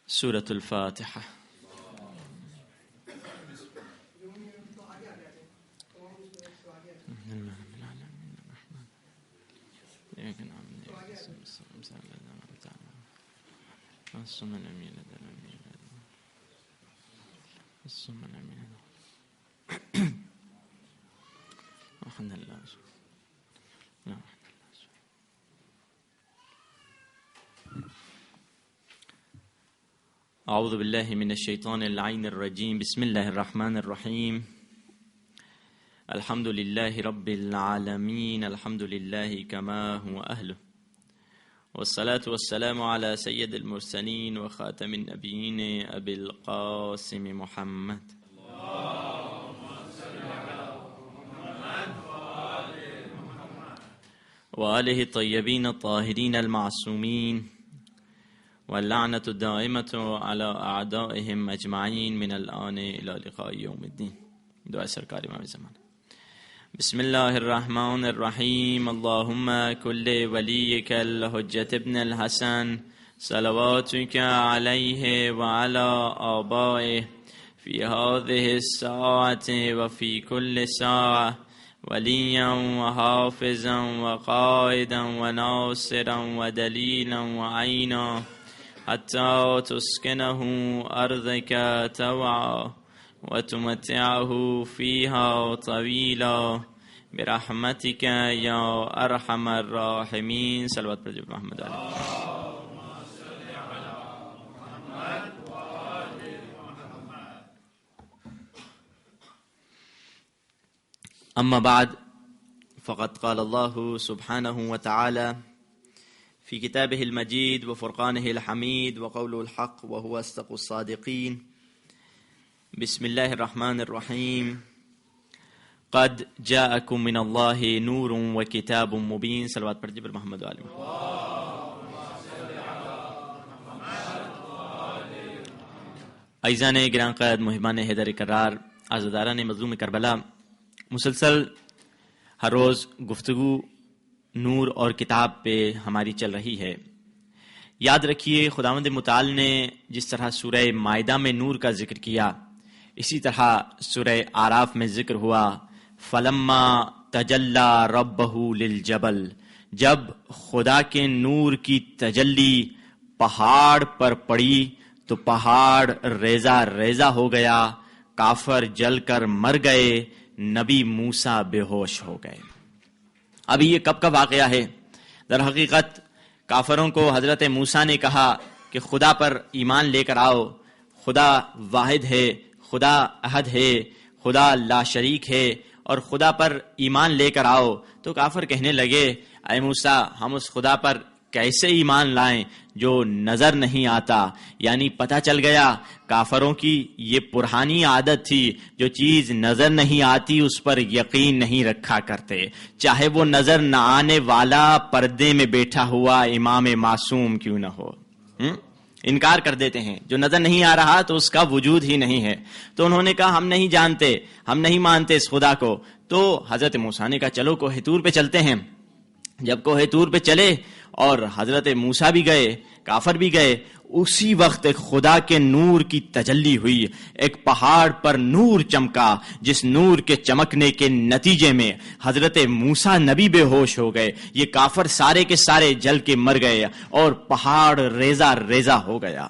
سورة الفاتحة. اعوذ باللہ من الشیطان اللعین الرجیم. بسم اللہ الرحمن الرحیم. الحمد للہ رب العالمین. الحمد للہ کما هو اہلہ والصلاة والسلام على سید المرسلین وخاتم النبیین ابی القاسم محمد. وآلہ الطیبین الطاہرین المعصومین واللعنة الدائمة على أعدائهم أجمعين من الآن إلى لقاء يوم الدين. دعاء سرکار امام زمان. بسم الله الرحمن الرحيم. اللهم كل وليك الحجة ابن الحسن صلواتك عليه وعلى آبائه في هذه الساعة وفي كل ساعة وليا وحافظا وقائدا وناصرا ودليلا وعينا حتى تسكنه أرضك توعا وتمتعه فيها طويلا برحمتك يا أرحم الراحمين. صلوات پر جب محمد علیہ. أما بعد فقد قال الله سبحانه وتعالى في كتابه المجيد وفرقانه الحميد وقوله الحق وهو أصدق الصادقين. بسم الله الرحمن الرحيم. قد جاءكم من الله نور وكتاب مبين. صلوات پر جبر محمد علیہ. عزیزان گران قائد محبان حیدر کرار، عزاداران مظلوم کربلا، مسلسل ہر روز گفتگو نور اور کتاب پہ ہماری چل رہی ہے. یاد رکھیے خداوند متعال نے جس طرح سورہ مائدہ میں نور کا ذکر کیا، اسی طرح سورہ اعراف میں ذکر ہوا فلما تجلی ربہ للجبل. جب خدا کے نور کی تجلی پہاڑ پر پڑی تو پہاڑ ریزہ ریزہ ہو گیا، کافر جل کر مر گئے، نبی موسیٰ بے ہوش ہو گئے. ابھی یہ کب کا واقعہ ہے؟ در حقیقت کافروں کو حضرت موسیٰ نے کہا کہ خدا پر ایمان لے کر آؤ، خدا واحد ہے، خدا احد ہے، خدا لا شریک ہے، اور خدا پر ایمان لے کر آؤ. تو کافر کہنے لگے اے موسیٰ ہم اس خدا پر کیسے ایمان لائیں جو نظر نہیں آتا. یعنی پتہ چل گیا کافروں کی یہ پرانی عادت تھی، جو چیز نظر نہیں آتی اس پر یقین نہیں رکھا کرتے، چاہے وہ نظر نہ آنے والا پردے میں بیٹھا ہوا امام معصوم کیوں نہ ہو. انکار کر دیتے ہیں، جو نظر نہیں آ رہا تو اس کا وجود ہی نہیں ہے. تو انہوں نے کہا ہم نہیں جانتے، ہم نہیں مانتے اس خدا کو. تو حضرت موسیٰ نے کہا چلو کوہ طور پہ چلتے ہیں. جب کوہ طور پہ چلے اور حضرت موسیٰ بھی گئے، کافر بھی گئے، اسی وقت ایک خدا کے نور کی تجلی ہوئی. ایک پہاڑ پر نور چمکا، جس نور کے چمکنے کے نتیجے میں حضرت موسیٰ نبی بے ہوش ہو گئے، یہ کافر سارے کے سارے جل کے مر گئے اور پہاڑ ریزہ ریزہ ہو گیا.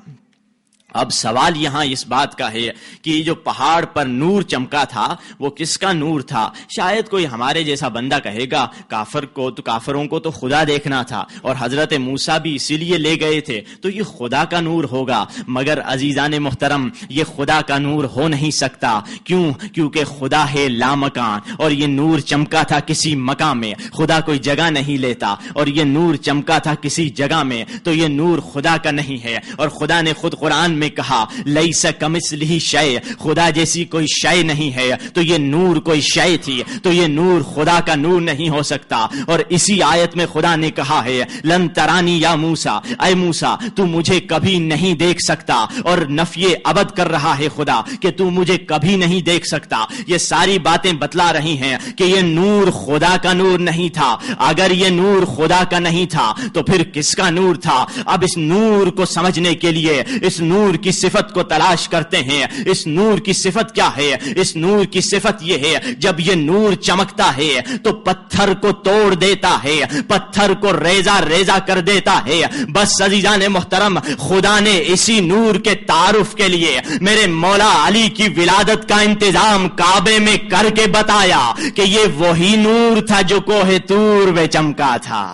اب سوال یہاں اس بات کا ہے کہ جو پہاڑ پر نور چمکا تھا وہ کس کا نور تھا؟ شاید کوئی ہمارے جیسا بندہ کہے گا کافروں کو تو خدا دیکھنا تھا اور حضرت موسیٰ بھی اسی لیے لے گئے تھے تو یہ خدا کا نور ہوگا. مگر عزیزان محترم یہ خدا کا نور ہو نہیں سکتا. کیوں؟ کیونکہ خدا ہے لامکان اور یہ نور چمکا تھا کسی مقام میں. خدا کوئی جگہ نہیں لیتا اور یہ نور چمکا تھا کسی جگہ میں، تو یہ نور خدا کا نہیں ہے. اور خدا نے خود قرآن میں کہا لیس کمثلہ شیء، خدا جیسی کوئی شے نہیں ہے. تو یہ نور کوئی شے تھی، تو یہ نور خدا کا نور نہیں ہو سکتا. اور اسی آیت میں خدا نے کہا ہے لن ترانی یا موسیٰ، اے موسیٰ تو مجھے کبھی نہیں دیکھ سکتا. اور نفی ابد کر رہا ہے خدا کہ تو مجھے کبھی نہیں دیکھ سکتا. یہ ساری باتیں بتلا رہی ہیں کہ یہ نور خدا کا نور نہیں تھا. اگر یہ نور خدا کا نہیں تھا تو پھر کس کا نور تھا؟ اب اس نور کو سمجھنے کے لیے، اس نور نور کی صفت کو تلاش کرتے ہیں. اس نور کی صفت کیا ہے؟ اس نور کی صفت یہ ہے جب یہ نور چمکتا ہے تو پتھر کو توڑ دیتا ہے, پتھر کو ریزہ ریزہ کر دیتا ہے. بس عزیزان محترم, خدا نے اسی نور کے تعارف کے لیے میرے مولا علی کی ولادت کا انتظام کعبے میں کر کے بتایا کہ یہ وہی نور تھا جو کوہ طور میں چمکا تھا.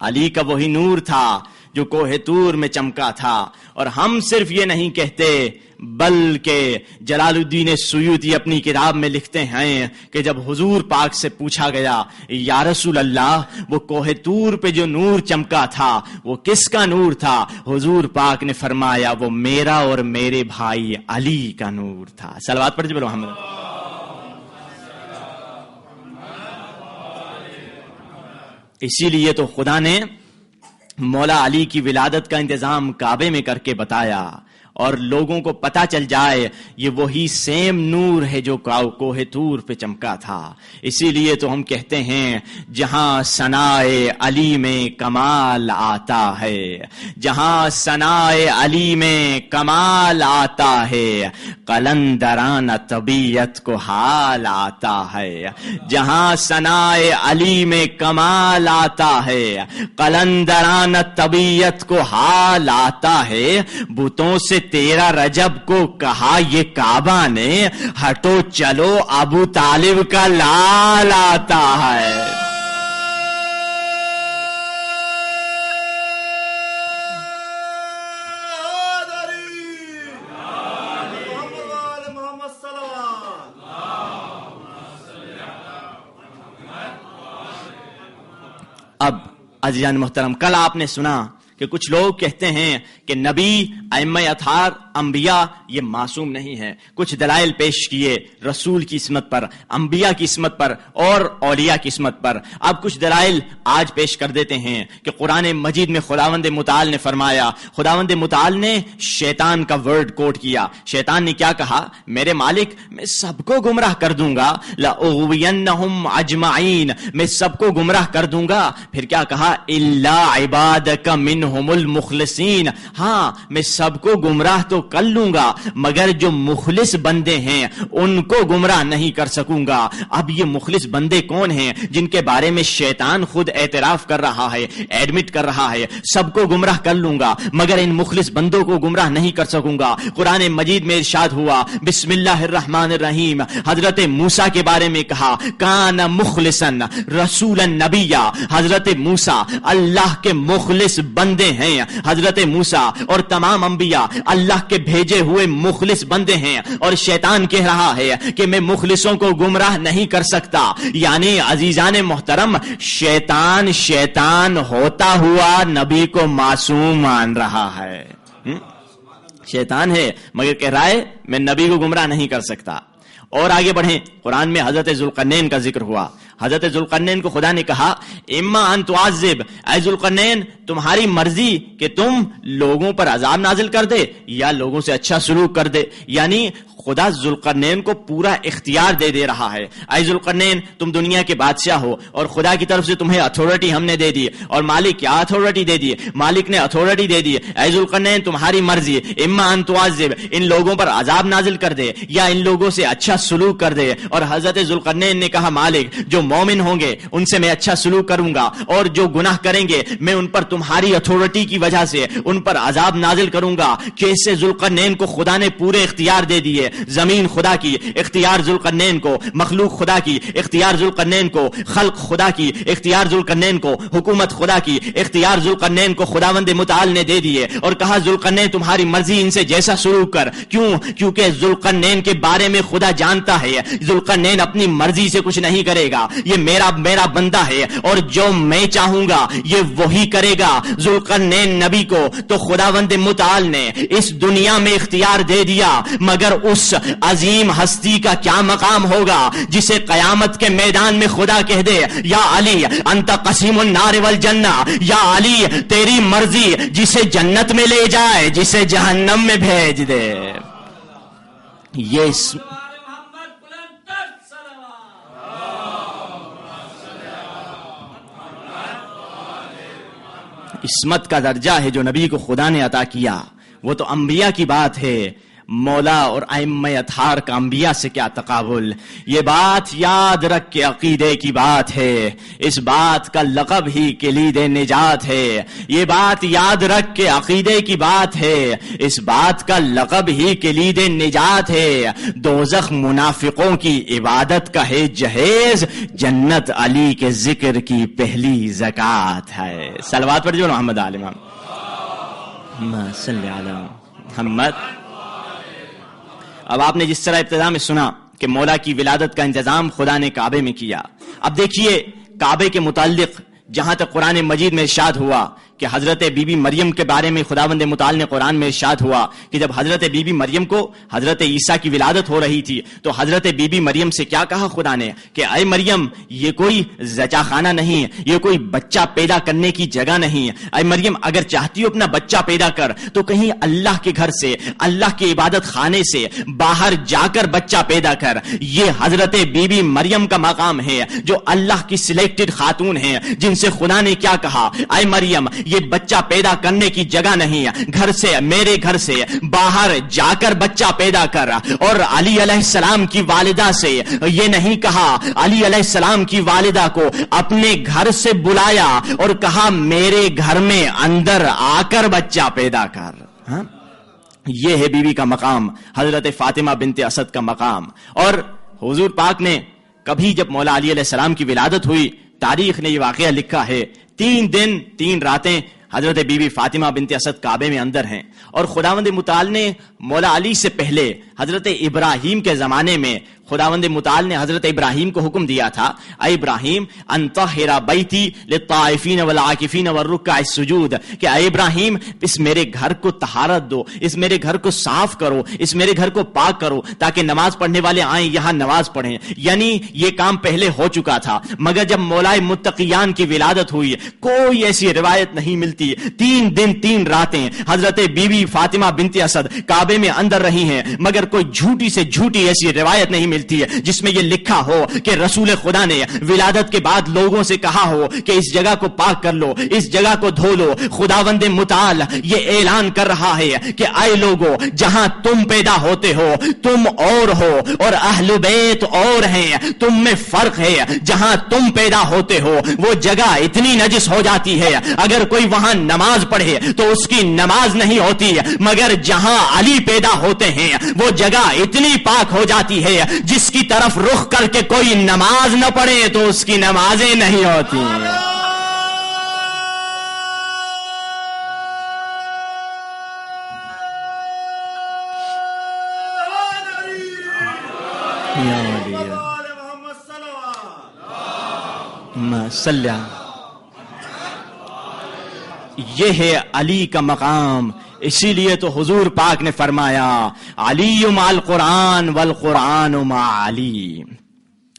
علی کا وہی نور تھا جو کوہ طور میں چمکا تھا. اور ہم صرف یہ نہیں کہتے بلکہ جلال الدین سیوطی اپنی کتاب میں لکھتے ہیں کہ جب حضور پاک سے پوچھا گیا یا رسول اللہ وہ کوہ طور پہ جو نور چمکا تھا وہ کس کا نور تھا؟ حضور پاک نے فرمایا وہ میرا اور میرے بھائی علی کا نور تھا. صلوات پڑھ بولو محمد. اسی لیے تو خدا نے مولا علی کی ولادت کا انتظام کعبے میں کر کے بتایا اور لوگوں کو پتا چل جائے یہ وہی سیم نور ہے جو کوہ طور پہ چمکا تھا. اسی لیے تو ہم کہتے ہیں جہاں ثنائے علی میں کمال آتا ہے, جہاں ثنائے علی میں کمال آتا ہے قلندران طبیعت کو حال آتا ہے. جہاں ثنائے علی میں کمال آتا ہے قلندران طبیعت کو حال آتا ہے. بتوں سے 13 رجب کو کہا یہ کعبہ نے ہٹو چلو ابو طالب کا لال آتا ہے. اب عزیزان محترم, کل آپ نے سنا کہ کچھ لوگ کہتے ہیں کہ نبی, ائمہ اطہار, انبیاء یہ معصوم نہیں ہے. کچھ دلائل پیش کیے رسول کی عصمت پر, انبیاء کی عصمت پر اور اولیاء کی عصمت پر. اب کچھ دلائل آج پیش کر دیتے ہیں کہ قرآن مجید میں خداوند متعال نے فرمایا, خداوند متعال نے شیطان کا ورڈ کوٹ کیا. شیطان نے کیا کہا؟ میرے مالک میں سب کو گمراہ کر دوں گا, لأغوینہم اجمعین, میں سب کو گمراہ کر دوں گا. پھر کیا کہا؟ الا عبادک منہم المخلصین, ہاں میں سب کو گمراہ تو کر لوں گا مگر جو مخلص بندے ہیں ان کو گمراہ نہیں کر سکوں گا. اب یہ مخلص بندے کون ہیں جن کے بارے میں شیطان خود اعتراف کر رہا ہے, ایڈمٹ کر رہا ہے سب کو گمراہ کر لوں گا مگر ان مخلص بندوں کو گمراہ نہیں کر سکوں گا. قرآن مجید میں ارشاد ہوا بسم اللہ الرحمن الرحیم, حضرت موسیٰ کے بارے میں کہا کان مخلصا رسولا نبیا, حضرت موسیٰ اللہ کے مخلص بندے ہیں. حضرت موسیٰ اور تمام انبیاء اللہ کے بھیجے ہوئے مخلص بندے ہیں. اور شیطان کہہ رہا ہے کہ میں مخلصوں کو گمراہ نہیں کر سکتا. یعنی عزیزان محترم, شیطان ہوتا ہوا نبی کو معصوم مان رہا ہے. شیطان ہے مگر کہہ رہا ہے میں نبی کو گمراہ نہیں کر سکتا. اور آگے بڑھیں, قرآن میں حضرت ذوالقرنین کا ذکر ہوا. حضرت ذوالقرنین کو خدا نے کہا اما ان تعذب, اے ذوالقرنین تمہاری مرضی کہ تم لوگوں پر عذاب نازل کر دے یا لوگوں سے اچھا سلوک کر دے. یعنی خدا ذوالقرنین کو پورا اختیار دے رہا ہے. اے ذوالقرنین تم دنیا کے بادشاہ ہو اور خدا کی طرف سے تمہیں اتھارٹی ہم نے دے دی. اور مالک کیا اتھارٹی دے دی؟ مالک نے اتھارٹی دے دی. اے ذوالقرنین تمہاری مرضی, اما ان تعذب, ان لوگوں پر عذاب نازل کر دے یا ان لوگوں سے اچھا سلوک کر دے. اور حضرت ذوالقرنین نے کہا مالک جو مومن ہوں گے ان سے میں اچھا سلوک کروں گا اور جو گناہ کریں گے میں ان پر تمہاری اتھارٹی کی وجہ سے ان پر عذاب نازل کروں گا. کیسے ذوالقرنین کو خدا نے پورے اختیار دے دیے. زمین خدا کی, اختیار ذوالقرنین کو, مخلوق خدا کی, اختیار ذوالقرنین کو, خلق خدا کی, اختیار ذوالقرنین کو, حکومت خدا کی, اختیار ذوالقرنین کو خداوند متعال نے دے دیے. اور کہا ذوالقرنین تمہاری مرضی ان سے جیسا سلوک کر. کیوں؟ کیونکہ ذوالقرنین کے بارے میں خدا جانتا ہے ذوالقرنین اپنی مرضی سے کچھ نہیں کرے گا. یہ میرا بندہ ہے اور جو میں چاہوں گا یہ وہی کرے گا. ذوالقرنین نبی کو تو خداوند متعال نے اس دنیا میں اختیار دے دیا مگر اس عظیم ہستی کا کیا مقام ہوگا جسے قیامت کے میدان میں خدا کہہ دے یا علی انت قسیم النار والجنہ, یا علی تیری مرضی جسے جنت میں لے جائے جسے جہنم میں بھیج دے. یہ عصمت کا درجہ ہے جو نبی کو خدا نے عطا کیا. وہ تو انبیاء کی بات ہے، مولا اور ائمہ اطہار کا انبیاء سے کیا تقابل. یہ بات یاد رکھ کے عقیدے کی بات ہے، اس بات کا لقب ہی کلید نجات ہے. یہ بات یاد رکھ کے عقیدے کی بات ہے، اس بات کا لقب ہی کلید نجات ہے. دوزخ منافقوں کی عبادت کا ہے جہیز، جنت علی کے ذکر کی پہلی زکات ہے. صلوات پڑھ جو محمد عالم صلی علی محمد. اب آپ نے جس طرح ابتدا میں سنا کہ مولا کی ولادت کا انتظام خدا نے کعبے میں کیا، اب دیکھیے کعبے کے متعلق جہاں تک قرآن مجید میں ارشاد ہوا کہ حضرت بی بی مریم کے بارے میں خداوند متعال نے قرآن میں ارشاد ہوا کہ جب حضرت بی بی مریم کو حضرت عیسیٰ کی ولادت ہو رہی تھی تو حضرت بی بی مریم سے کیا کہا خدا نے کہ اے مریم یہ کوئی زچا خانہ نہیں، یہ کوئی بچہ پیدا کرنے کی جگہ نہیں. اے مریم اگر چاہتی ہو اپنا بچہ پیدا کر تو کہیں اللہ کے گھر سے، اللہ کے عبادت خانے سے باہر جا کر بچہ پیدا کر. یہ حضرت بی بی مریم کا مقام ہے جو اللہ کی سلیکٹڈ خاتون ہیں، جن سے خدا نے کیا کہا اے مریم یہ بچہ پیدا کرنے کی جگہ نہیں، گھر سے، میرے گھر سے باہر جا کر بچہ پیدا کر. اور علی علیہ السلام کی والدہ سے یہ نہیں کہا، علی علیہ السلام کی والدہ کو اپنے گھر سے بلایا اور کہا میرے گھر میں اندر آ کر بچہ پیدا کر. ہاں یہ ہے بیوی کا مقام، حضرت فاطمہ بنت اسد کا مقام. اور حضور پاک نے کبھی جب مولا علی علیہ السلام کی ولادت ہوئی، تاریخ نے یہ واقعہ لکھا ہے 3 دن 3 راتیں حضرت بی بی فاطمہ بنت اسد کعبے میں اندر ہیں. اور خداوند متعال نے مولا علی سے پہلے حضرت ابراہیم کے زمانے میں خداوند متعال نے حضرت ابراہیم کو حکم دیا تھا اے ابراہیم انطہر بیتی للطائفین والعاکفین والرکع السجود، کہ اے ابراہیم اس میرے گھر کو طہارت دو، اس میرے گھر کو صاف کرو، اس میرے گھر کو پاک کرو تاکہ نماز پڑھنے والے آئیں یہاں نماز پڑھیں. یعنی یہ کام پہلے ہو چکا تھا، مگر جب مولا متقیان کی ولادت ہوئی کوئی ایسی روایت نہیں ملتی. 3 دن 3 راتیں حضرت بی بی فاطمہ بنت اسد کعبے میں اندر رہی ہیں، مگر کوئی جھوٹی سے جھوٹی ایسی روایت نہیں ملتی ہے جس میں یہ لکھا ہو کہ رسول خدا نے ولادت کے بعد لوگوں سے کہا ہو کہ اس جگہ کو پاک کر لو، اس جگہ کو دھو لو. خداوند متعال یہ اعلان کر رہا ہے کہ اے لوگو جہاں تم پیدا ہوتے ہو تم اور ہو اور اہل بیت اور ہیں، تم میں فرق ہے. جہاں تم پیدا ہوتے ہو وہ جگہ اتنی نجس ہو جاتی ہے اگر کوئی وہاں نماز پڑھے تو اس کی نماز نہیں ہوتی، مگر جہاں علی پیدا ہوتے ہیں وہ جگہ اتنی پاک ہو جاتی ہے جس کی طرف رخ کر کے کوئی نماز نہ پڑھے تو اس کی نمازیں نہیں ہوتی. یہ ہے علی کا مقام. اسی لیے تو حضور پاک نے فرمایا علی مع القرآن والقرآن مع علی.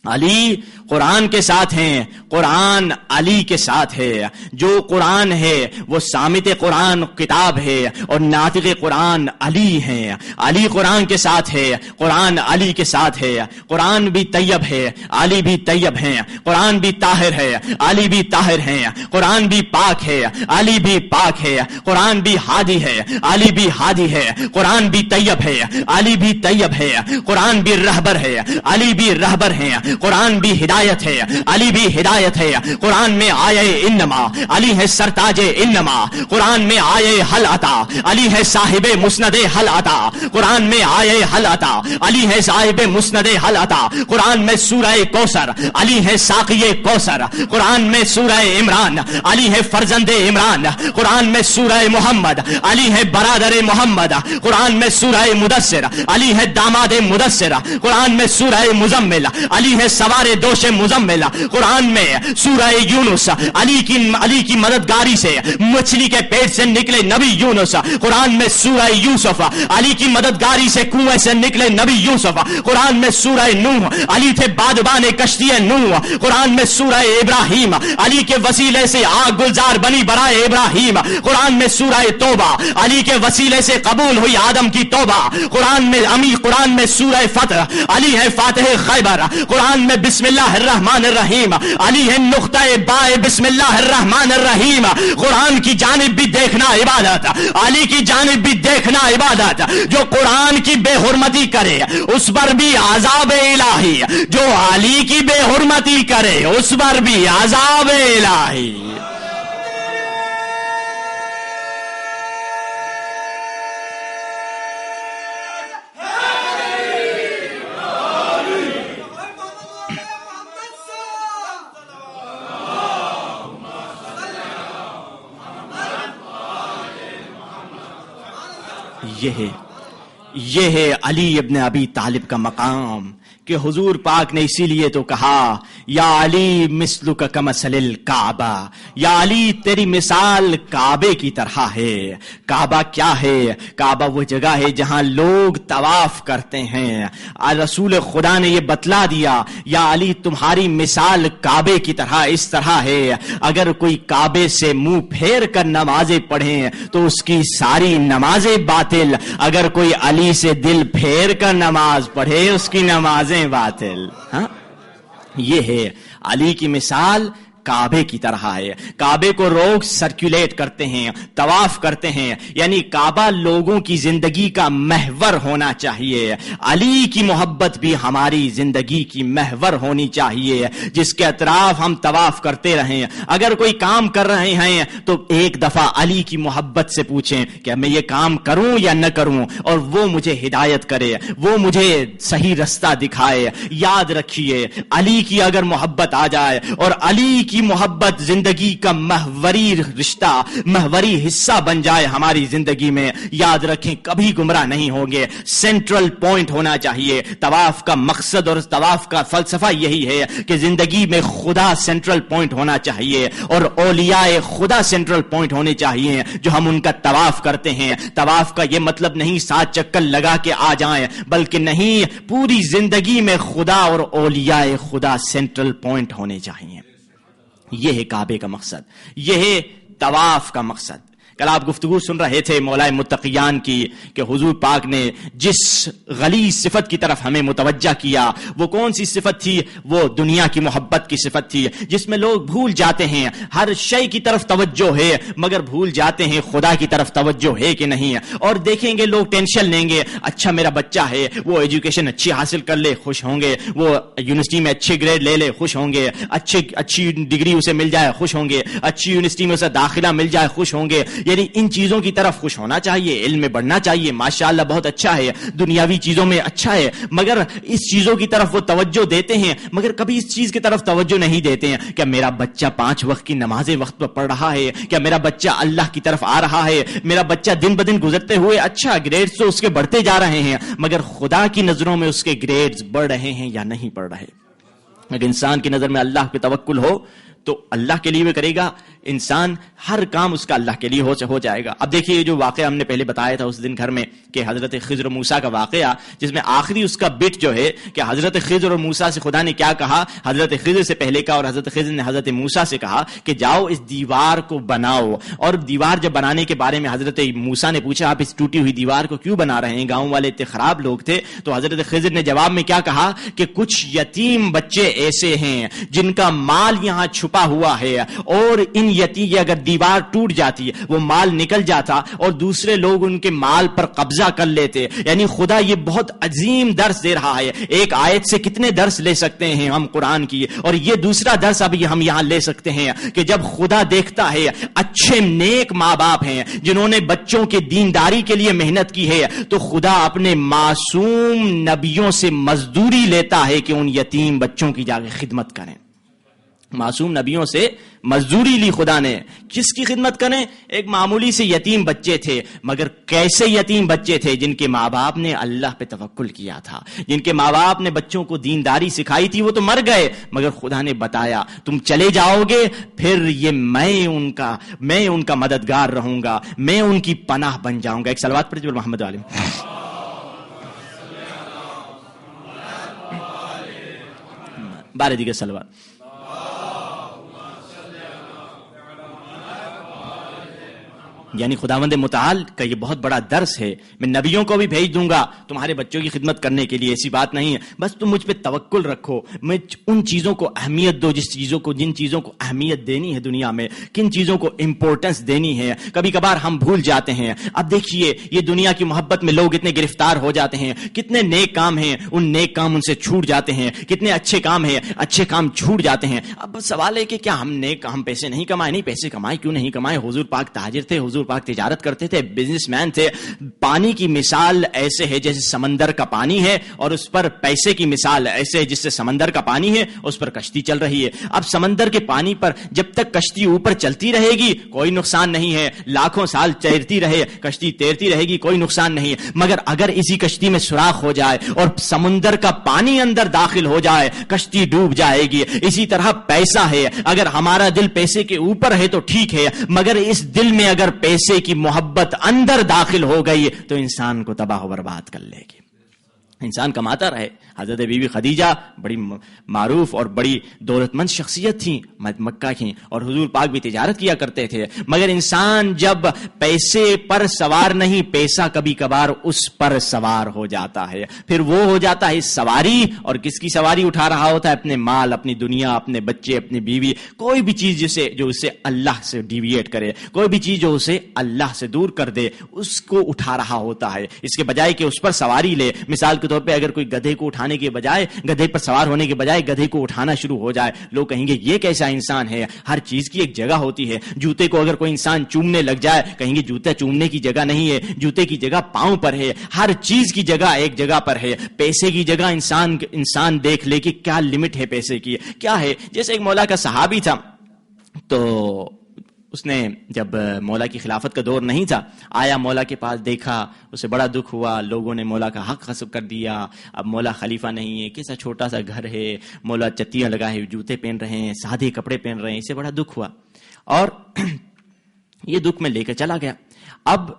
علی قرآن کے ساتھ ہیں، قرآن علی کے ساتھ ہے. جو قرآن ہے وہ صامت قرآن کتاب ہے اور ناطق قرآن علی ہیں. علی قرآن کے ساتھ ہے، قرآن علی کے ساتھ ہے. قرآن بھی طیب ہے، علی بھی طیب ہیں. قرآن بھی طاہر ہے، علی بھی طاہر ہیں. قرآن بھی پاک ہے، علی بھی پاک ہے. قرآن بھی ہادی ہے، علی بھی ہادی ہے. قرآن بھی طیب ہے، علی بھی طیب ہے. قرآن بھی رہبر ہے، علی بھی رہبر ہیں. قرآن بھی ہدایت ہے، علی بھی ہدایت ہے. قرآن میں آئے انما، علی ہے سرتاج انما. قرآن میں آئے حل عطا، علی ہے صاحب مسند حل عطا. قرآن میں آئے حل عطا، علی ہے صاحب مسند حل عطا. قرآن میں سورہ کوثر، علی ہے ساقی کوثر. قرآن میں سورہ عمران، علی ہے فرزند عمران. قرآن میں سورہ محمد، علی ہے برادر محمد. قرآن میں سورہ مدثر، علی ہے داماد مدثر. قرآن میں سورہ مزمل، علی ہے سوار دوش مزمل. قرآن میں سورہ یونس، علی کی مددگاری سے مچھلی کے پیٹ سے نکلے نبی یونس. قرآن میں سورہ یوسف، علی کی مددگاری سے کنویں سے نکلے نبی یوسف. قرآن میں سورہ نوح، علی تھے بادبان کشتی نوح. قرآن میں سورہ ابراہیم، علی کے وسیلے سے آگ گلزار بنی برائے ابراہیم. قرآن میں سورہ توبہ، علی کے وسیلے سے قبول ہوئی آدم کی توبہ. قرآن میں سورہ فتح، علی ہے فاتح خیبر. قرآن قرآن میں بسم اللہ الرحمن الرحیم، علی ہے نقطہ بائے بسم اللہ الرحمن الرحیم. قرآن کی جانب بھی دیکھنا عبادت، علی کی جانب بھی دیکھنا عبادت. جو قرآن کی بے حرمتی کرے اس پر بھی عذاب الہی، جو علی کی بے حرمتی کرے اس پر بھی عذاب الہی. یہ ہے علی ابن ابی طالب کا مقام کہ حضور پاک نے اسی لیے تو کہا یا علی مثلک کمثل الکعبہ، یا علی تیری مثال کعبے کی طرح ہے. کعبہ کیا ہے؟ کعبہ وہ جگہ ہے جہاں لوگ طواف کرتے ہیں. رسول خدا نے یہ بتلا دیا یا علی تمہاری مثال کعبے کی طرح اس طرح ہے. اگر کوئی کعبے سے منہ پھیر کر نمازیں پڑھیں تو اس کی ساری نمازیں باطل، اگر کوئی علی سے دل پھیر کر نماز پڑھے اس کی نمازیں باطل. ہاں، یہ ہے علی کی مثال کعبے کی طرح ہے. کعبے کو لوگ سرکولیٹ کرتے ہیں، طواف کرتے ہیں، یعنی کعبہ لوگوں کی زندگی کا محور ہونا چاہیے. علی کی محبت بھی ہماری زندگی کی محور ہونی چاہیے، جس کے اطراف ہم طواف کرتے رہیں. اگر کوئی کام کر رہے ہیں تو ایک دفعہ علی کی محبت سے پوچھیں کہ میں یہ کام کروں یا نہ کروں، اور وہ مجھے ہدایت کرے، وہ مجھے صحیح رستہ دکھائے. یاد رکھیے علی کی اگر محبت آ جائے اور علی کی محبت زندگی کا محوری رشتہ، محوری حصہ بن جائے ہماری زندگی میں، یاد رکھیں کبھی گمراہ نہیں ہوں گے. سینٹرل پوائنٹ ہونا چاہیے. طواف کا مقصد اور طواف کا فلسفہ یہی ہے کہ زندگی میں خدا سینٹرل پوائنٹ ہونا چاہیے اور اولیاء خدا سینٹرل پوائنٹ ہونے چاہیے جو ہم ان کا طواف کرتے ہیں. طواف کا یہ مطلب نہیں 7 چکر لگا کے آ جائیں، بلکہ نہیں، پوری زندگی میں خدا اور اولیاء خدا سینٹرل پوائنٹ ہونے چاہیے. یہ ہے کعبے کا مقصد، یہ ہے طواف کا مقصد. کل آپ گفتگو سن رہے تھے مولا متقیان کی کہ حضور پاک نے جس غلیظ صفت کی طرف ہمیں متوجہ کیا، وہ کون سی صفت تھی؟ وہ دنیا کی محبت کی صفت تھی، جس میں لوگ بھول جاتے ہیں ہر شے کی طرف توجہ ہے مگر بھول جاتے ہیں خدا کی طرف توجہ ہے کہ نہیں. اور دیکھیں گے لوگ ٹینشن لیں گے، اچھا میرا بچہ ہے وہ ایجوکیشن اچھی حاصل کر لے خوش ہوں گے، وہ یونیورسٹی میں اچھے گریڈ لے لے خوش ہوں گے، اچھی ڈگری اسے مل جائے خوش ہوں گے، اچھی یونیورسٹی میں اسے داخلہ مل جائے خوش ہوں گے. یعنی ان چیزوں کی طرف خوش ہونا چاہیے، علم میں بڑھنا چاہیے، ماشاءاللہ بہت اچھا ہے، دنیاوی چیزوں میں اچھا ہے، مگر اس چیزوں کی طرف وہ توجہ دیتے ہیں مگر کبھی اس چیز کی طرف توجہ نہیں دیتے ہیں. کیا میرا بچہ 5 وقت کی نمازیں وقت پر پڑھ رہا ہے؟ کیا میرا بچہ اللہ کی طرف آ رہا ہے؟ میرا بچہ دن بدن گزرتے ہوئے اچھا گریڈز تو اس کے بڑھتے جا رہے ہیں مگر خدا کی نظروں میں اس کے گریڈز بڑھ رہے ہیں یا نہیں بڑھ رہے؟ اگر انسان کی نظر میں اللہ پہ توکل ہو تو اللہ کے لیے بھی کرے گا، انسان ہر کام اس کا اللہ کے لیے ہو جائے گا. اب دیکھیے جو واقعہ ہم نے پہلے بتایا تھا اس دن گھر میں کہ حضرت خضر و موسیٰ کا واقعہ، جس میں آخری اس کا بٹ جو ہے کہ حضرت خضر اور موسیٰ سے خدا نے کیا کہا، حضرت خضر سے پہلے کا، اور حضرت خضر نے حضرت موسیٰ سے کہا کہ جاؤ اس دیوار کو بناؤ. اور دیوار جب بنانے کے بارے میں حضرت موسیٰ نے پوچھا آپ اس ٹوٹی ہوئی دیوار کو کیوں بنا رہے ہیں، گاؤں والے اتنے خراب لوگ تھے. تو حضرت خضر نے جواب میں کیا کہا کہ کچھ یتیم بچے ایسے ہیں جن کا مال یہاں چھپا ہوا ہے، اور ان یتیم اگر دیوار ٹوٹ جاتی وہ مال نکل جاتا اور دوسرے لوگ ان کے مال پر قبضہ کر لیتے. یعنی خدا یہ بہت عظیم درس دے رہا ہے. ایک آیت سے کتنے درس لے سکتے ہیں ہم قرآن کی، اور یہ دوسرا درس ابھی ہم یہاں لے سکتے ہیں کہ جب خدا دیکھتا ہے اچھے نیک ماں باپ ہیں جنہوں نے بچوں کے دینداری کے لیے محنت کی ہے، تو خدا اپنے معصوم نبیوں سے مزدوری لیتا ہے کہ ان یتیم بچوں کی جا کے خدمت کریں. معصوم نبیوں سے مزدوری لی خدا نے. کس کی خدمت کریں؟ ایک معمولی سے یتیم بچے تھے، مگر کیسے یتیم بچے تھے؟ جن کے ماں باپ نے اللہ پہ توکل کیا تھا، جن کے ماں باپ نے بچوں کو دینداری سکھائی تھی. وہ تو مر گئے مگر خدا نے بتایا تم چلے جاؤ گے پھر یہ میں ان کا مددگار رہوں گا، میں ان کی پناہ بن جاؤں گا. ایک صلوات پڑھ محمد عالم. بارہ دیگر صلوات. یعنی خداوند متعال کا یہ بہت بڑا درس ہے. میں نبیوں کو بھی بھیج دوں گا تمہارے بچوں کی خدمت کرنے کے لیے، ایسی بات نہیں ہے. بس تم مجھ پہ توکل رکھو، میں ان چیزوں کو اہمیت دو جن چیزوں کو اہمیت دینی ہے دنیا میں، کن چیزوں کو امپورٹنس دینی ہے. کبھی کبھار ہم بھول جاتے ہیں. اب دیکھیے یہ دنیا کی محبت میں لوگ اتنے گرفتار ہو جاتے ہیں. کتنے نیک کام ہیں، ان نیک کام ان سے چھوٹ جاتے ہیں. کتنے اچھے کام ہیں، اچھے کام چھوٹ جاتے ہیں. اب سوال ہے کہ کیا ہم پیسے نہیں کمائے؟ نہیں، پیسے کمائے، کیوں نہیں کمائے؟ حضور پاک تاجر تھے، حضور پاک تجارت کرتے تھے، بزنس مین تھے. پانی کی مثال ایسے ہے جیسے سمندر کا پانی ہے، اور اس پر پیسے کی مثال ایسے ہے جس سے سمندر کا پانی ہے، اس پر کشتی چل رہی ہے. اب سمندر کے پانی پر جب تک کشتی اوپر چلتی رہے گی کوئی نقصان نہیں ہے، لاکھوں سال تیرتی رہے کشتی تیرتی رہے گی، کوئی نقصان نہیں ہے. مگر اگر اسی کشتی میں سوراخ ہو جائے اور سمندر کا پانی اندر داخل ہو جائے، کشتی ڈوب جائے گی. اسی طرح پیسہ ہے، اگر ہمارا دل پیسے کے اوپر ہے تو ٹھیک ہے، مگر اس دل میں اگر پیسے کی محبت اندر داخل ہو گئی تو انسان کو تباہ و برباد کر لے گی. انسان کماتا رہے. حضرت بی بی خدیجہ بڑی معروف اور بڑی دولت مند شخصیت تھیں مکہ کی، اور حضور پاک بھی تجارت کیا کرتے تھے. مگر انسان جب پیسے پر سوار نہیں، پیسہ کبھی کبھار اس پر سوار ہو جاتا ہے. پھر وہ ہو جاتا ہے سواری، اور کس کی سواری اٹھا رہا ہوتا ہے؟ اپنے مال، اپنی دنیا، اپنے بچے، اپنی بیوی، کوئی بھی چیز جو اسے اللہ سے ڈیویٹ کرے، کوئی بھی چیز جو اسے اللہ سے دور کر دے، اس کو اٹھا رہا ہوتا ہے. اس کے بجائے کہ اس پر سواری لے. مثال کے طور پہ اگر کوئی گدھے کو اٹھانے کے بجائے، گدھے پر سوار ہونے کے بجائے گدھے کو اٹھانا شروع ہو جائے، لوگ کہیں گے یہ کیسا انسان ہے. ہر چیز کی ایک جگہ ہوتی ہے. جوتے کو اگر کوئی انسان چومنے لگ جائے، کہیں گے جوتا چومنے کی جگہ نہیں ہے، جوتے کی جگہ پاؤں پر ہے. ہر چیز کی جگہ ایک جگہ پر ہے. پیسے کی جگہ انسان دیکھ لے کہ کیا لمٹ ہے پیسے کی، کیا ہے. جیسے ایک مولا کا صحابی تھا، تو اس نے جب مولا کی خلافت کا دور نہیں تھا، آیا مولا کے پاس، دیکھا، اسے بڑا دکھ ہوا. لوگوں نے مولا کا حق غصب کر دیا. اب مولا خلیفہ نہیں ہے، کیسا چھوٹا سا گھر ہے، مولا چتیاں لگائے ہوئے جوتے پہن رہے ہیں، سادے کپڑے پہن رہے ہیں. اسے بڑا دکھ ہوا، اور یہ دکھ میں لے کر چلا گیا. اب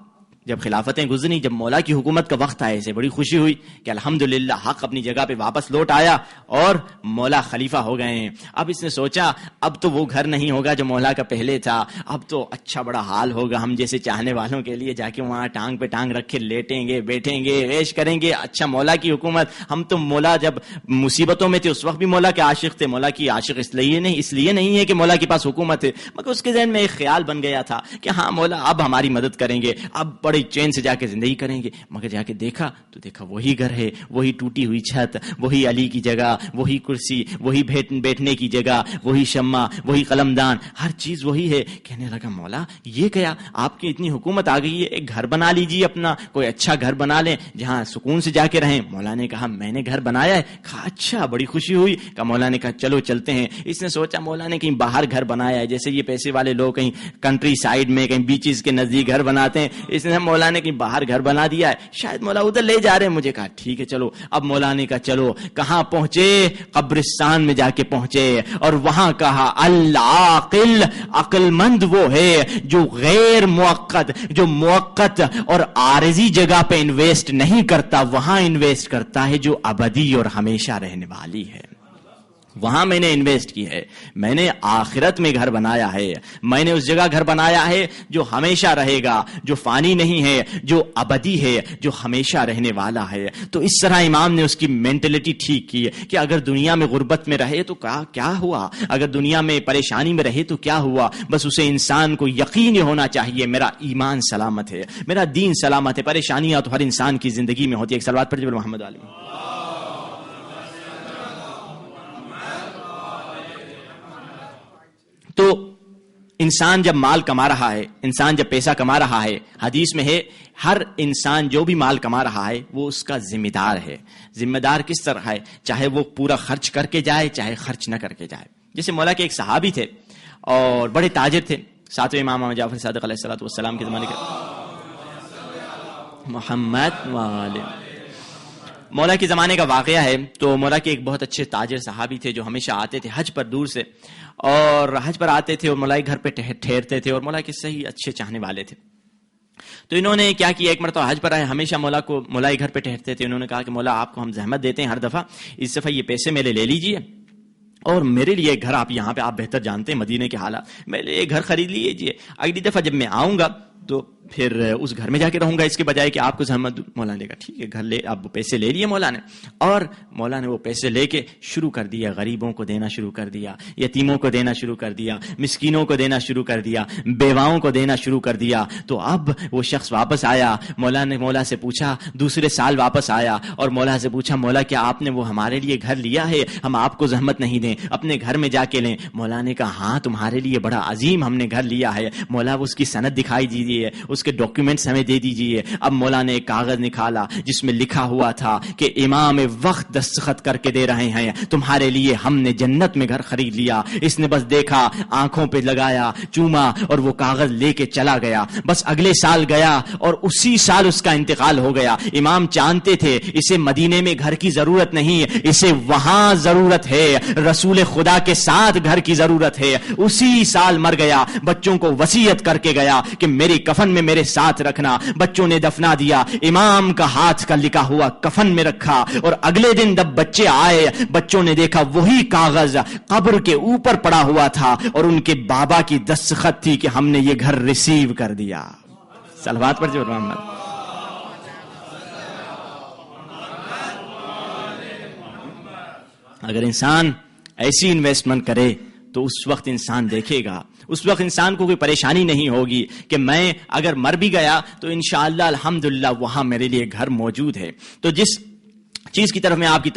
جب خلافتیں گزری، جب مولا کی حکومت کا وقت آیا، اسے بڑی خوشی ہوئی کہ الحمدللہ حق اپنی جگہ پہ واپس لوٹ آیا اور مولا خلیفہ ہو گئے ہیں. اب اس نے سوچا اب تو وہ گھر نہیں ہوگا جو مولا کا پہلے تھا، اب تو اچھا بڑا حال ہوگا ہم جیسے چاہنے والوں کے لیے. جا کے وہاں ٹانگ پہ ٹانگ رکھ کے لیٹیں گے، بیٹھیں گے، عیش کریں گے. اچھا مولا کی حکومت. ہم تو مولا جب مصیبتوں میں تھے اس وقت بھی مولا کے عاشق تھے. مولا کی عاشق اس لیے نہیں ہے کہ مولا کے پاس حکومت ہے، مگر اس کے ذہن میں ایک خیال بن گیا تھا کہ ہاں مولا اب ہماری مدد کریں گے، اب بڑے چین سے جا کے زندگی کریں گے. مگر جا کے دیکھا تو دیکھا وہی گھر ہے، وہی ٹوٹی ہوئی چھت، وہی علی کی جگہ، وہی کرسی، وہی بیٹھنے کی جگہ، وہی شمع، وہی قلمدان، ہر چیز وہی ہے. کہنے لگا مولا یہ کیا، آپ کی اتنی حکومت آ گئی ہے، ایک گھر بنا لیجیے اپنا، کوئی اچھا گھر بنا لیں جہاں سکون سے جا کے رہیں. مولا نے کہا میں نے گھر بنایا ہے. کہا اچھا، بڑی خوشی ہوئی. کہا مولا نے کہا چلو چلتے ہیں. اس نے سوچا مولا نے کہیں باہر گھر بنایا ہے، جیسے یہ پیسے والے لوگ کہیں کنٹری سائیڈ میں، کہیں بیچز کے نزدیک گھر بناتے ہیں. اس نے مولا نے کہیں باہر گھر بنا دیا ہے، شاید مولا ادھر لے جا رہے ہیں مجھے. کہا ٹھیک ہے چلو. اب مولا نے کہا چلو. کہاں پہنچے؟ قبرستان میں جا کے پہنچے، اور وہاں کہا العاقل، عقل مند وہ ہے جو غیر موقت اور عارضی جگہ پہ انویسٹ نہیں کرتا، وہاں انویسٹ کرتا ہے جو ابدی اور ہمیشہ رہنے والی ہے. وہاں میں نے انویسٹ کی ہے، میں نے آخرت میں گھر بنایا ہے، میں نے اس جگہ گھر بنایا ہے جو ہمیشہ رہے گا، جو فانی نہیں ہے، جو ابدی ہے، جو ہمیشہ رہنے والا ہے. تو اس طرح امام نے اس کی مینٹلٹی ٹھیک کی کہ اگر دنیا میں غربت میں رہے تو کیا ہوا، اگر دنیا میں پریشانی میں رہے تو کیا ہوا. بس اسے انسان کو یقین ہونا چاہیے میرا ایمان سلامت ہے، میرا دین سلامت ہے. پریشانیاں تو ہر انسان کی زندگی میں ہوتی ہے. ایک صلوات پڑھ جبل محمد علیہ. تو انسان جب مال کما رہا ہے، انسان جب پیسہ کما رہا ہے، حدیث میں ہے ہر انسان جو بھی مال کما رہا ہے وہ اس کا ذمہ دار ہے. ذمہ دار کس طرح ہے؟ چاہے وہ پورا خرچ کر کے جائے، چاہے خرچ نہ کر کے جائے. جیسے مولا کے ایک صحابی تھے اور بڑے تاجر تھے، ساتویں امام جعفر صادق علیہ الصلوۃ والسلام کے زمانے کے محمد والے مولا کے زمانے کا واقعہ ہے. تو مولا کے ایک بہت اچھے تاجر صحابی تھے جو ہمیشہ آتے تھے حج پر دور سے، اور حج پر آتے تھے اور مولا کے گھر پہ ٹھہرتے تھے، اور مولا کے صحیح اچھے چاہنے والے تھے. تو انہوں نے کیا کیا، ایک مرتبہ حج پر آئے، ہمیشہ مولا کے گھر پہ ٹھہرتے تھے. انہوں نے کہا کہ مولا آپ کو ہم زحمت دیتے ہیں ہر دفعہ، اس دفعہ یہ پیسے میرے لے لیجئے اور میرے لیے گھر آپ یہاں پہ آپ بہتر جانتے ہیں مدینے کے حالات، میرے لیے گھر خرید لیجیے، اگلی دفعہ جب میں آؤں گا تو پھر اس گھر میں جا کے رہوں گا، اس کے بجائے کہ آپ کو زحمت مولانا لے گا ٹھیک ہے گھر لے، آپ پیسے لے لیے مولا نے، اور مولا نے وہ پیسے لے کے شروع کر دیا غریبوں کو دینا شروع کر دیا، یتیموں کو دینا شروع کر دیا، مسکینوں کو دینا شروع کر دیا، بیواؤں کو دینا شروع کر دیا۔ تو اب وہ شخص واپس آیا، مولا نے مولا سے پوچھا، دوسرے سال واپس آیا اور مولا سے پوچھا مولا کیا آپ نے وہ ہمارے لیے گھر لیا ہے، ہم آپ کو زحمت نہیں دیں، اپنے گھر میں جا کے لیں۔ مولا نے کہا ہاں تمہارے لیے بڑا عظیم ہم نے گھر لیا ہے۔ مولا اس کی سند دکھائی دیجیے، اس کے ڈاکیومنٹس ہمیں دے دیجیے۔ اب مولا نے ایک کاغذ نکالا جس میں لکھا ہوا تھا کہ امام وقت دستخط کر کے دے رہے ہیں تمہارے لیے ہم نے جنت میں گھر خرید لیا۔ اس نے بس دیکھا، آنکھوں پہ لگایا، چوما اور وہ کاغذ لے کے چلا گیا۔ بس اگلے سال گیا اور اسی سال اس کا انتقال ہو گیا۔ امام جانتے تھے اسے مدینے میں گھر کی ضرورت نہیں، اسے وہاں ضرورت ہے، رسول خدا کے ساتھ گھر کی ضرورت ہے۔ اسی سال مر گیا، بچوں کو وصیت کر کے گیا کہ میری کفن میں میرے ساتھ رکھنا۔ بچوں نے دفنا دیا، امام کا ہاتھ کا لکھا ہوا کفن میں رکھا، اور اگلے دن جب بچے آئے بچوں نے دیکھا وہی کاغذ قبر کے اوپر پڑا ہوا تھا اور ان کے بابا کی دستخط تھی کہ ہم نے یہ گھر ریسیو کر دیا۔ صلوات پڑھ جو محمد۔ اگر انسان ایسی انویسٹمنٹ کرے تو اس وقت انسان دیکھے گا، اس وقت انسان کو کوئی پریشانی نہیں ہوگی کہ میں اگر مر بھی گیا تو انشاءاللہ الحمدللہ وہاں میرے لیے گھر موجود ہے۔ تو جس چیز کی طرف میں آپ کی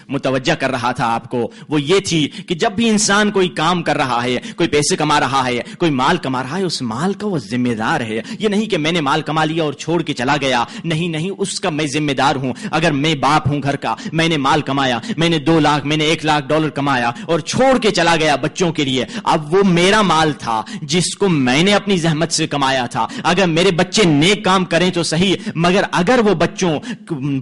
متوجہ کر رہا تھا آپ کو، وہ یہ تھی کہ جب بھی انسان کوئی کام کر رہا ہے، کوئی پیسے کما رہا ہے، کوئی مال کما رہا ہے، اس مال کا وہ ذمہ دار ہے۔ یہ نہیں کہ میں نے مال کما لیا اور چھوڑ کے چلا گیا، نہیں، اس کا میں ذمہ دار ہوں۔ اگر میں باپ ہوں گھر کا، میں نے مال کمایا، میں نے 2 لاکھ، میں نے 1 لاکھ ڈالر کمایا اور چھوڑ کے چلا گیا بچوں کے لیے، اب وہ میرا مال تھا جس کو میں نے اپنی زحمت سے کمایا تھا۔ اگر میرے بچے نیک کام کریں تو صحیح، مگر اگر وہ بچوں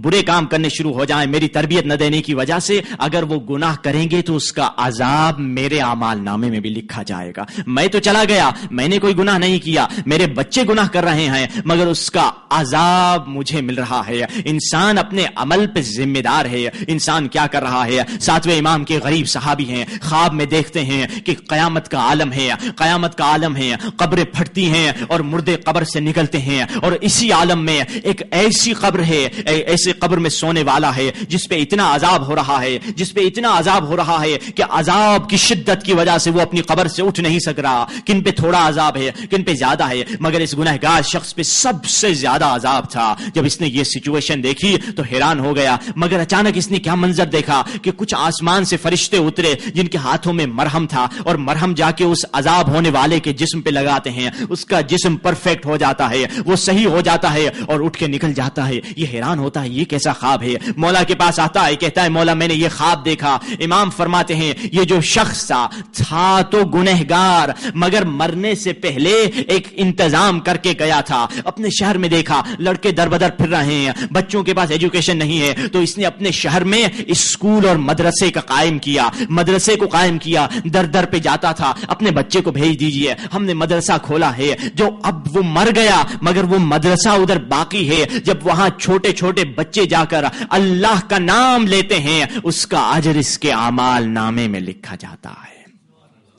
برے کام کرنے شروع ہو جائیں میری تربیت نہ دینے کی وجہ سے، اگر وہ گناہ کریں گے تو اس کا عذاب میرے اعمال نامے میں بھی لکھا جائے گا۔ میں تو چلا گیا، میں نے کوئی گناہ نہیں کیا، میرے بچے گناہ کر رہے ہیں مگر اس کا عذاب مجھے مل رہا ہے۔ انسان اپنے عمل پہ ذمہ دار ہے۔ انسان کیا کر رہا ہے؟ 7ویں امام کے غریب صحابی ہیں، خواب میں دیکھتے ہیں کہ قیامت کا عالم ہے، قیامت کا عالم ہے، قبریں پھٹتی ہیں اور مردے قبر سے نکلتے ہیں، اور اسی عالم میں ایک ایسی قبر ہے، ایسے قبر میں سونے والا ہے جس پہ اتنا عذاب ہو رہا ہے، جس پہ اتنا عذاب ہو رہا ہے کہ عذاب کی شدت کی وجہ سے وہ اپنی قبر سے اٹھ نہیں سک رہا۔ کن پہ تھوڑا عذاب ہے، کن پہ زیادہ ہے، مگر اس گنہگار شخص پہ سب سے زیادہ عذاب تھا۔ جب اس نے یہ سچویشن دیکھی تو حیران ہو گیا، مگر اچانک اس نے کیا منظر دیکھا کہ کچھ آسمان سے فرشتے اترے جن کے ہاتھوں میں مرہم تھا، اور مرہم جا کے اس عذاب ہونے والے کے جسم پہ لگاتے ہیں، اس کا جسم پرفیکٹ ہو جاتا ہے، وہ صحیح ہو جاتا ہے اور اٹھ کے نکل جاتا ہے۔ یہ حیران ہوتا ہے یہ کیسا خواب ہے، مولا کے پاس آتا ہے، کہتا ہے مولا میں نے یہ خواب دیکھا۔ امام فرماتے ہیں یہ جو شخص تھا تو گنہگار، مگر مرنے سے پہلے ایک انتظام کر کے گیا تھا۔ اپنے شہر میں دیکھا لڑکے در بدر پھر رہے ہیں، بچوں کے پاس ایجوکیشن نہیں ہے، تو اس نے اپنے شہر میں اسکول اور مدرسے کا قائم کیا، مدرسے کو قائم کیا، در در پہ جاتا تھا، اپنے بچے کو بھیج دیجئے، ہم نے مدرسہ کھولا ہے۔ جو اب وہ مر گیا مگر وہ مدرسہ ادھر باقی ہے، جب وہاں چھوٹے چھوٹے بچے جا کر اللہ کا نام لیتے ہیں اس کا اجر اس کے اعمال نامے میں لکھا جاتا ہے۔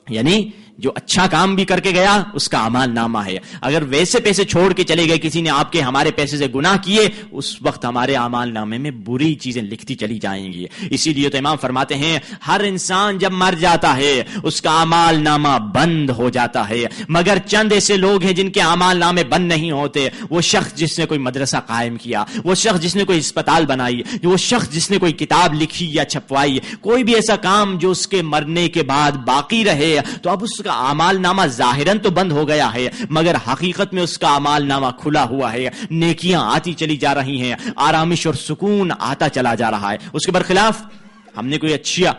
یعنی جو اچھا کام بھی کر کے گیا اس کا اعمال نامہ ہے، اگر ویسے پیسے چھوڑ کے چلے گئے، کسی نے آپ کے ہمارے پیسے سے گناہ کیے، اس وقت ہمارے اعمال نامے میں بری چیزیں لکھتی چلی جائیں گی۔ اسی لیے تو امام فرماتے ہیں ہر انسان جب مر جاتا ہے اس کا اعمال نامہ بند ہو جاتا ہے، مگر چند ایسے لوگ ہیں جن کے اعمال نامے بند نہیں ہوتے۔ وہ شخص جس نے کوئی مدرسہ قائم کیا، وہ شخص جس نے کوئی اسپتال بنائی، وہ شخص جس نے کوئی کتاب لکھی یا چھپوائی، کوئی بھی ایسا کام جو اس کے مرنے کے بعد باقی رہے، تو اب اس کا اعمال نامہ ظاہراً تو بند ہو گیا ہے مگر حقیقت میں اس کا اعمال نامہ کھلا ہوا ہے، نیکیاں آتی چلی جا رہی ہیں، آرامش اور سکون آتا چلا جا رہا ہے۔ اس کے برخلاف ہم نے کوئی اچھا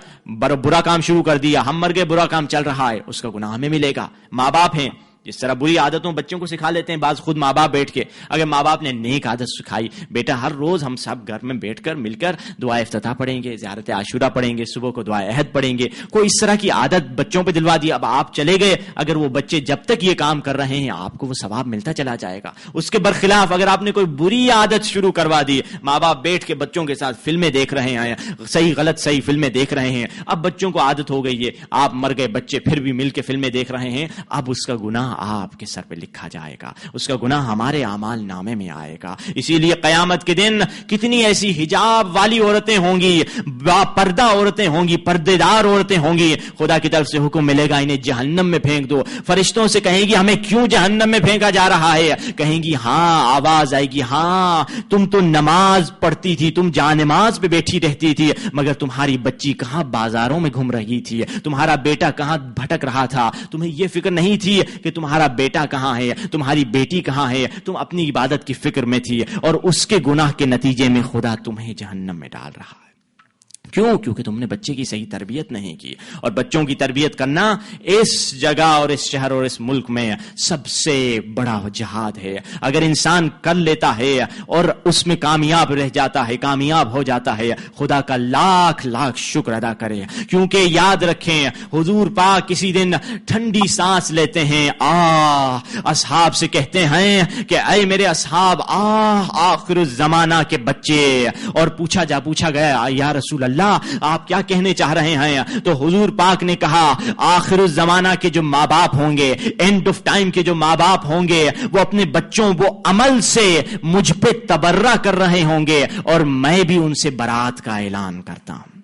برا کام شروع کر دیا، ہم مر گئے، برا کام چل رہا ہے، اس کا گناہ ہمیں ملے گا۔ ماں باپ ہیں، جس طرح بری عادتوں بچوں کو سکھا لیتے ہیں بعض خود ماں باپ بیٹھ کے، اگر ماں باپ نے نیک عادت سکھائی، بیٹا ہر روز ہم سب گھر میں بیٹھ کر مل کر دعا افتتاح پڑھیں گے، زیارت عاشورہ پڑھیں گے، صبح کو دعا عہد پڑھیں گے، کوئی اس طرح کی عادت بچوں پہ دلوا دی، اب آپ چلے گئے، اگر وہ بچے جب تک یہ کام کر رہے ہیں آپ کو وہ ثواب ملتا چلا جائے گا۔ اس کے برخلاف اگر آپ نے کوئی بری عادت شروع کروا دی، ماں باپ بیٹھ کے بچوں کے ساتھ فلمیں دیکھ رہے ہیں، صحیح غلط صحیح فلمیں دیکھ رہے ہیں، اب بچوں کو عادت ہو گئی ہے، آپ مر گئے، بچے پھر بھی مل کے فلمیں دیکھ رہے ہیں، اب اس کا گناہ آپ کے سر پہ لکھا جائے گا، اس کا گناہ ہمارے اعمال نامے میں آئے گا۔ اسی لیے قیامت کے دن کتنی ایسی حجاب والی عورتیں ہوں گی، با پردہ عورتیں ہوں گی، پردے دار عورتیں ہوں گی، خدا کی طرف سے حکم ملے گا انہیں جہنم میں پھینک دو، فرشتوں سے کہیں گی ہمیں کیوں جہنم میں پھینکا جا رہا ہے؟ کہیں گی ہاں، آواز آئے گی ہاں تم تو نماز پڑھتی تھی، تم جانماز پہ بیٹھی رہتی تھی، مگر تمہاری بچی کہاں بازاروں میں گھوم رہی تھی، تمہارا بیٹا کہاں بھٹک رہا تھا، تمہیں یہ فکر نہیں تھی کہ تمہارا بیٹا کہاں ہے، تمہاری بیٹی کہاں ہے، تم اپنی عبادت کی فکر میں تھی، اور اس کے گناہ کے نتیجے میں خدا تمہیں جہنم میں ڈال رہا ہے۔ کیوں؟ کیونکہ تم نے بچے کی صحیح تربیت نہیں کی، اور بچوں کی تربیت کرنا اس جگہ اور اس شہر اور اس ملک میں سب سے بڑا جہاد ہے۔ اگر انسان کر لیتا ہے اور اس میں کامیاب رہ جاتا ہے، کامیاب ہو جاتا ہے، خدا کا لاکھ لاکھ شکر ادا کرے، کیونکہ یاد رکھیں حضور پاک کسی دن ٹھنڈی سانس لیتے ہیں، اصحاب سے کہتے ہیں کہ اے میرے اصحاب، آخر الزمانہ کے بچے، اور پوچھا گیا یا رسول اللہ آپ کیا کہنے چاہ رہے ہیں؟ تو حضور پاک نے کہا آخر الزمانہ کے جو ماں باپ ہوں گے، اینڈ آف ٹائم کے جو ماں باپ ہوں گے، وہ اپنے بچوں وہ عمل سے مجھ پہ تبرہ کر رہے ہوں گے، اور میں بھی ان سے برات کا اعلان کرتا ہوں۔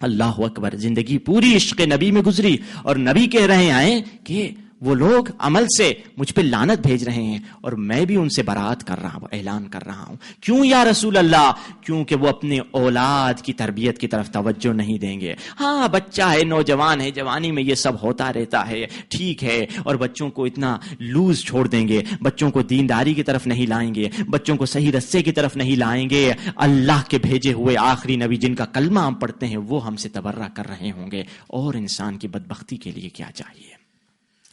اللہ اکبر، زندگی پوری عشق نبی میں گزری، اور نبی کہہ رہے ہیں کہ وہ لوگ عمل سے مجھ پہ لعنت بھیج رہے ہیں، اور میں بھی ان سے برات کر رہا ہوں، اعلان کر رہا ہوں۔ کیوں یا رسول اللہ؟ کیونکہ وہ اپنے اولاد کی تربیت کی طرف توجہ نہیں دیں گے۔ ہاں بچہ ہے، نوجوان ہے، جوانی میں یہ سب ہوتا رہتا ہے، ٹھیک ہے، اور بچوں کو اتنا لوز چھوڑ دیں گے، بچوں کو دینداری کی طرف نہیں لائیں گے، بچوں کو صحیح رستے کی طرف نہیں لائیں گے، اللہ کے بھیجے ہوئے آخری نبی جن کا کلمہ ہم پڑھتے ہیں وہ ہم سے تبرہ کر رہے ہوں گے، اور انسان کی بدبختی کے لیے کیا چاہیے؟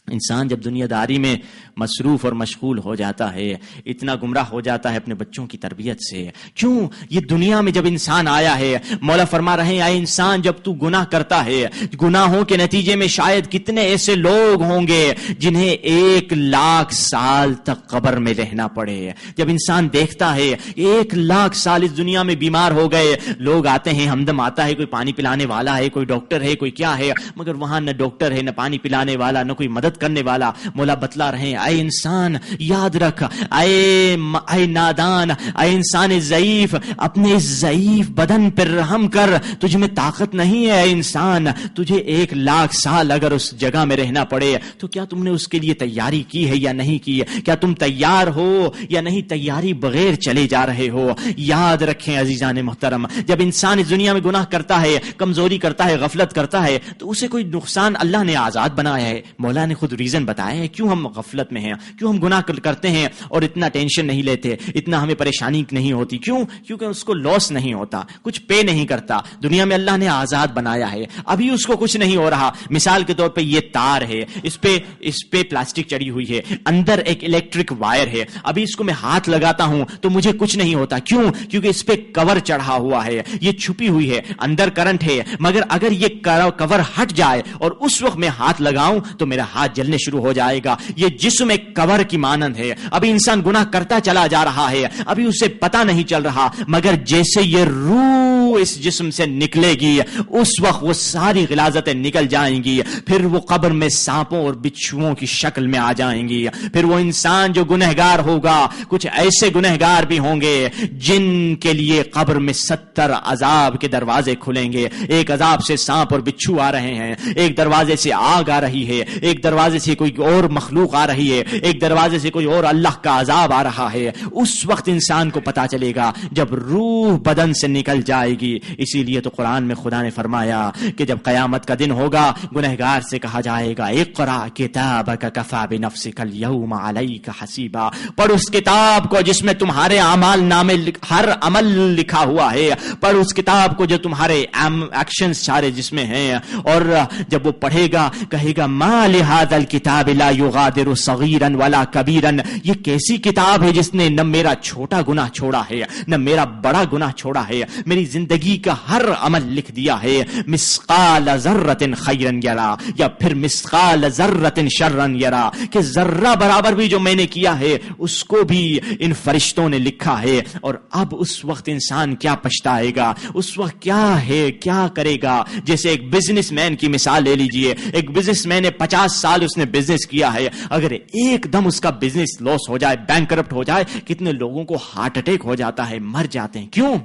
انسان جب دنیا داری میں مصروف اور مشغول ہو جاتا ہے، اتنا گمراہ ہو جاتا ہے اپنے بچوں کی تربیت سے۔ کیوں؟ یہ دنیا میں جب انسان آیا ہے، مولا فرما رہے ہیں اے انسان جب تو گناہ کرتا ہے، گناہوں کے نتیجے میں شاید کتنے ایسے لوگ ہوں گے جنہیں 1,00,000 سال تک قبر میں رہنا پڑے۔ جب انسان دیکھتا ہے 1,00,000 سال اس دنیا میں بیمار ہو گئے، لوگ آتے ہیں، ہمدم آتا ہے، کوئی پانی پلانے والا ہے، کوئی ڈاکٹر ہے، کوئی کیا ہے، مگر وہاں نہ ڈاکٹر ہے، نہ پانی پلانے والا، نہ کوئی مدد کرنے والا۔ مولا بتلا رہے ہیں اے انسان یاد رکھ، اے نادان، اے انسان ضعیف، اپنے اس ضعیف بدن پر رحم کر، تجھ میں طاقت نہیں ہے اے انسان، تجھے 1,00,000 سال اگر اس جگہ میں رہنا پڑے تو کیا تم نے اس کے لیے تیاری کی ہے یا نہیں کی ہے؟ کیا تم تیار ہو یا نہیں؟ تیاری بغیر چلے جا رہے ہو۔ یاد رکھیں عزیزان محترم، جب انسان اس دنیا میں گناہ کرتا ہے، کمزوری کرتا ہے، غفلت کرتا ہے، تو اسے کوئی نقصان اللہ نے آزاد بنایا ہے۔ مولا نے خود ریزن بتایا ہے کیوں ہم غفلت میں ہیں، کیوں ہم گناہ کرتے ہیں اور اتنا ٹینشن نہیں لیتے، اتنا ہمیں پریشانی نہیں ہوتی۔ کیوں؟ کیونکہ اس کو لاس نہیں ہوتا، کچھ پے نہیں کرتا۔ دنیا میں اللہ نے آزاد بنایا ہے، ابھی اس کو کچھ نہیں ہو رہا۔ مثال کے طور پہ یہ تار ہے، اس پہ پلاسٹک چڑھی ہوئی ہے، اندر ایک الیکٹرک وائر ہے، ابھی اس کو میں ہاتھ لگاتا ہوں تو مجھے کچھ نہیں ہوتا۔ کیوں؟ کیونکہ اس پہ کور چڑھا ہوا ہے، یہ چھپی ہوئی ہے، اندر کرنٹ ہے، مگر اگر یہ کور ہٹ جائے اور اس وقت میں ہاتھ لگاؤں تو میرا ہاتھ جلنے شروع ہو جائے گا۔ یہ جسم ایک کور کی مانند ہے، ابھی انسان گناہ کرتا چلا جا رہا ہے، ابھی اسے پتا نہیں چل رہا، مگر جیسے یہ روح اس جسم سے نکلے گی اس وقت وہ ساری غلاظتیں نکل جائیں گی، پھر وہ قبر میں سانپوں اور بچھوؤں کی شکل میں آ جائیں گی۔ پھر وہ انسان جو گنہگار ہوگا، کچھ ایسے گنہگار بھی ہوں گے جن کے لیے قبر میں 70 عذاب کے دروازے کھلیں گے۔ ایک عذاب سے سانپ اور بچھو آ رہے ہیں، ایک دروازے سے آگ آ رہی ہے، ایک دروازے سے کوئی اور مخلوق آ رہی ہے، ایک دروازے سے کوئی اور اللہ کا عذاب آ رہا ہے۔ اس وقت انسان کو پتا چلے گا جب روح بدن سے نکل جائے گی. اسی لیے تو قرآن میں خدا نے فرمایا کہ جب قیامت کا دن ہوگا گنہگار سے کہا جائے گا اقرا کتابک کفی بنفسک اليوم علیک حسیبا. پڑھ اس کتاب کو جس میں تمہارے اعمال نامے ہر عمل لکھا ہوا ہے. پڑھ اس کتاب کو جو تمہارے ایکشنز سارے جس میں ہیں. اور جب وہ پڑھے گا کہے گا ما لہذا الکتاب لا یغادر صغیرا ولا کبیرا. یہ کیسی کتاب ہے جس نے نہ میرا چھوٹا گناہ چھوڑا ہے نہ میرا بڑا گناہ چھوڑا ہے. میری زندگی کا ہر عمل لکھ دیا ہے. مثقال ذرۃ خیرا یرا یا پھر مثقال ذرۃ شرا یرا, کہ ذرہ برابر بھی جو میں نے کیا ہے اس کو بھی ان فرشتوں نے لکھا ہے. اور اب اس وقت انسان کیا پچھتائے گا, اس وقت کیا ہے, کیا کرے گا. جیسے ایک بزنس مین کی مثال لے لیجئے. ایک بزنس مین نے 50 سال اس نے بزنس کیا ہے, اگر ایک دم اس کا بزنس لاس ہو جائے, بینکرپٹ ہو جائے, کتنے لوگوں کو ہارٹ اٹیک ہو جاتا ہے, مر جاتے ہیں. کیوں؟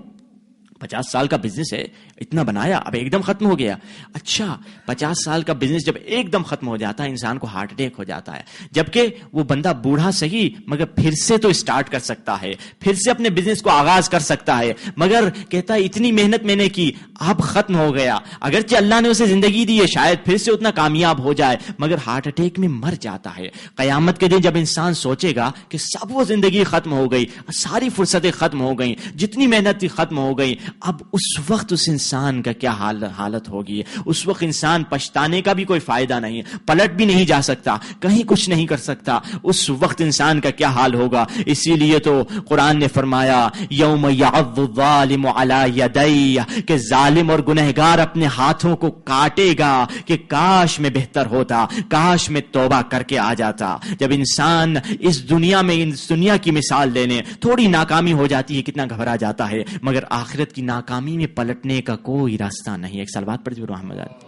50 سال کا بزنس ہے, اتنا بنایا, اب ایک دم ختم ہو گیا. اچھا 50 سال کا بزنس جب ایک دم ختم ہو جاتا ہے انسان کو ہارٹ اٹیک ہو جاتا ہے. جبکہ وہ بندہ بوڑھا صحیح مگر پھر سے تو اسٹارٹ کر سکتا ہے, پھر سے اپنے بزنس کو آغاز کر سکتا ہے. مگر کہتا ہے اتنی محنت میں نے کی, اب ختم ہو گیا. اگرچہ اللہ نے اسے زندگی دی ہے, شاید پھر سے اتنا کامیاب ہو جائے, مگر ہارٹ اٹیک میں مر جاتا ہے. قیامت کے دن جب انسان سوچے گا کہ سب وہ زندگی ختم ہو گئی, ساری فرصتیں ختم ہو گئیں, جتنی محنت تھی ختم ہو گئی, اب اس وقت اس انسان کا کیا حالت ہوگی. اس وقت انسان پچھتانے کا بھی کوئی فائدہ نہیں, پلٹ بھی نہیں جا سکتا, کہیں کچھ نہیں کر سکتا. اس وقت انسان کا کیا حال ہوگا. اسی لیے تو قرآن نے فرمایا یوم یعض الظالم علی یدیہ, کہ ظالم اور گنہگار اپنے ہاتھوں کو کاٹے گا کہ کاش میں بہتر ہوتا, کاش میں توبہ کر کے آ جاتا. جب انسان اس دنیا میں اس دنیا کی مثال لینے تھوڑی ناکامی ہو جاتی ہے کتنا گھبرا جاتا ہے, مگر آخرت کی ناکامی میں پلٹنے کا کوئی راستہ نہیں. ایک سلوات پڑھ دیجیے محمد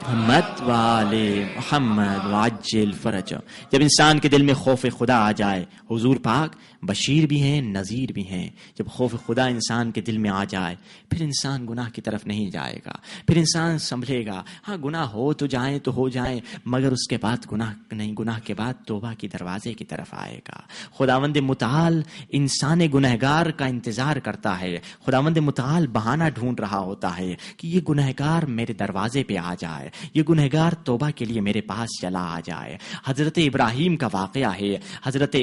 محمد والے محمد وعجل فرج. جب انسان کے دل میں خوف خدا آ جائے, حضور پاک بشیر بھی ہیں نذیر بھی ہیں, جب خوف خدا انسان کے دل میں آ جائے پھر انسان گناہ کی طرف نہیں جائے گا, پھر انسان سنبھلے گا. ہاں گناہ ہو تو جائیں تو ہو جائیں, مگر اس کے بعد گناہ نہیں, گناہ کے بعد توبہ کی دروازے کی طرف آئے گا. خداوند متعال انسان گنہگار کا انتظار کرتا ہے. خداوند متعال بہانہ ڈھونڈ رہا ہوتا ہے کہ یہ گنہگار میرے دروازے پہ آ جائے, یہ گنہگار توبہ کے لیے میرے پاس چلا آ جائے. حضرت ابراہیم کا واقعہ ہے. حضرت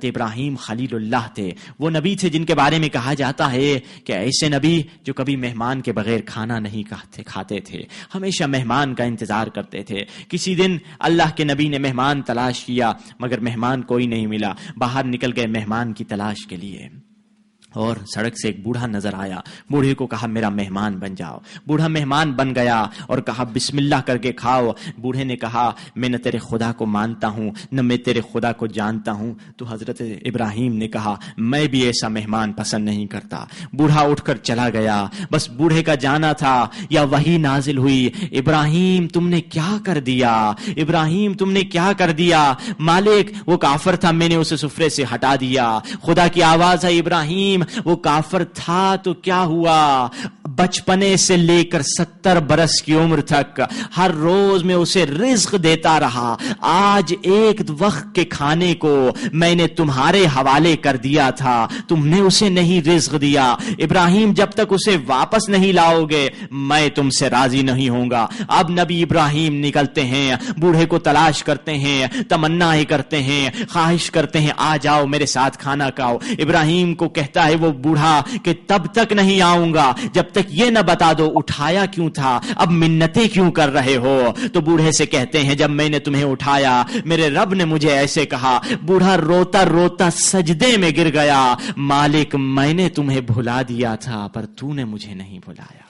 ابراہیم خلیل اللہ تھے. وہ نبی تھے جن کے بارے میں کہا جاتا ہے کہ ایسے نبی جو کبھی مہمان کے بغیر کھانا نہیں کھاتے تھے, ہمیشہ مہمان کا انتظار کرتے تھے. کسی دن اللہ کے نبی نے مہمان تلاش کیا مگر مہمان کوئی نہیں ملا, باہر نکل گئے مہمان کی تلاش کے لیے. اور سڑک سے ایک بوڑھا نظر آیا, بوڑھے کو کہا میرا مہمان بن جاؤ. بوڑھا مہمان بن گیا اور کہا بسم اللہ کر کے کھاؤ. بوڑھے نے کہا میں نہ تیرے خدا کو مانتا ہوں نہ میں تیرے خدا کو جانتا ہوں. تو حضرت ابراہیم نے کہا میں بھی ایسا مہمان پسند نہیں کرتا. بوڑھا اٹھ کر چلا گیا. بس بوڑھے کا جانا تھا یا وحی نازل ہوئی, ابراہیم تم نے کیا کر دیا, ابراہیم تم نے کیا کر دیا. مالک وہ کافر تھا, میں نے اسے سفرے سے ہٹا دیا. خدا کی آواز ہے ابراہیم وہ کافر تھا تو کیا ہوا, بچپنے سے لے کر 70 برس کی عمر تک ہر روز میں اسے رزق دیتا رہا. آج ایک وقت کے کھانے کو میں نے تمہارے حوالے کر دیا تھا, تم نے اسے نہیں رزق دیا. ابراہیم جب تک اسے واپس نہیں لاؤ گے میں تم سے راضی نہیں ہوں گا. اب نبی ابراہیم نکلتے ہیں, بوڑھے کو تلاش کرتے ہیں, تمنائیں کرتے ہیں, خواہش کرتے ہیں آ جاؤ میرے ساتھ کھانا کھاؤ. ابراہیم کو کہتا ہے وہ بوڑھا کہ تب تک نہیں آؤں گا جب تک یہ نہ بتا دو اٹھایا کیوں تھا, اب منتیں کیوں کر رہے ہو. تو بوڑھے سے کہتے ہیں جب میں نے تمہیں اٹھایا میرے رب نے مجھے ایسے کہا. بوڑھا روتا روتا سجدے میں گر گیا, مالک میں نے تمہیں بھلا دیا تھا پر تو نے مجھے نہیں بھلایا.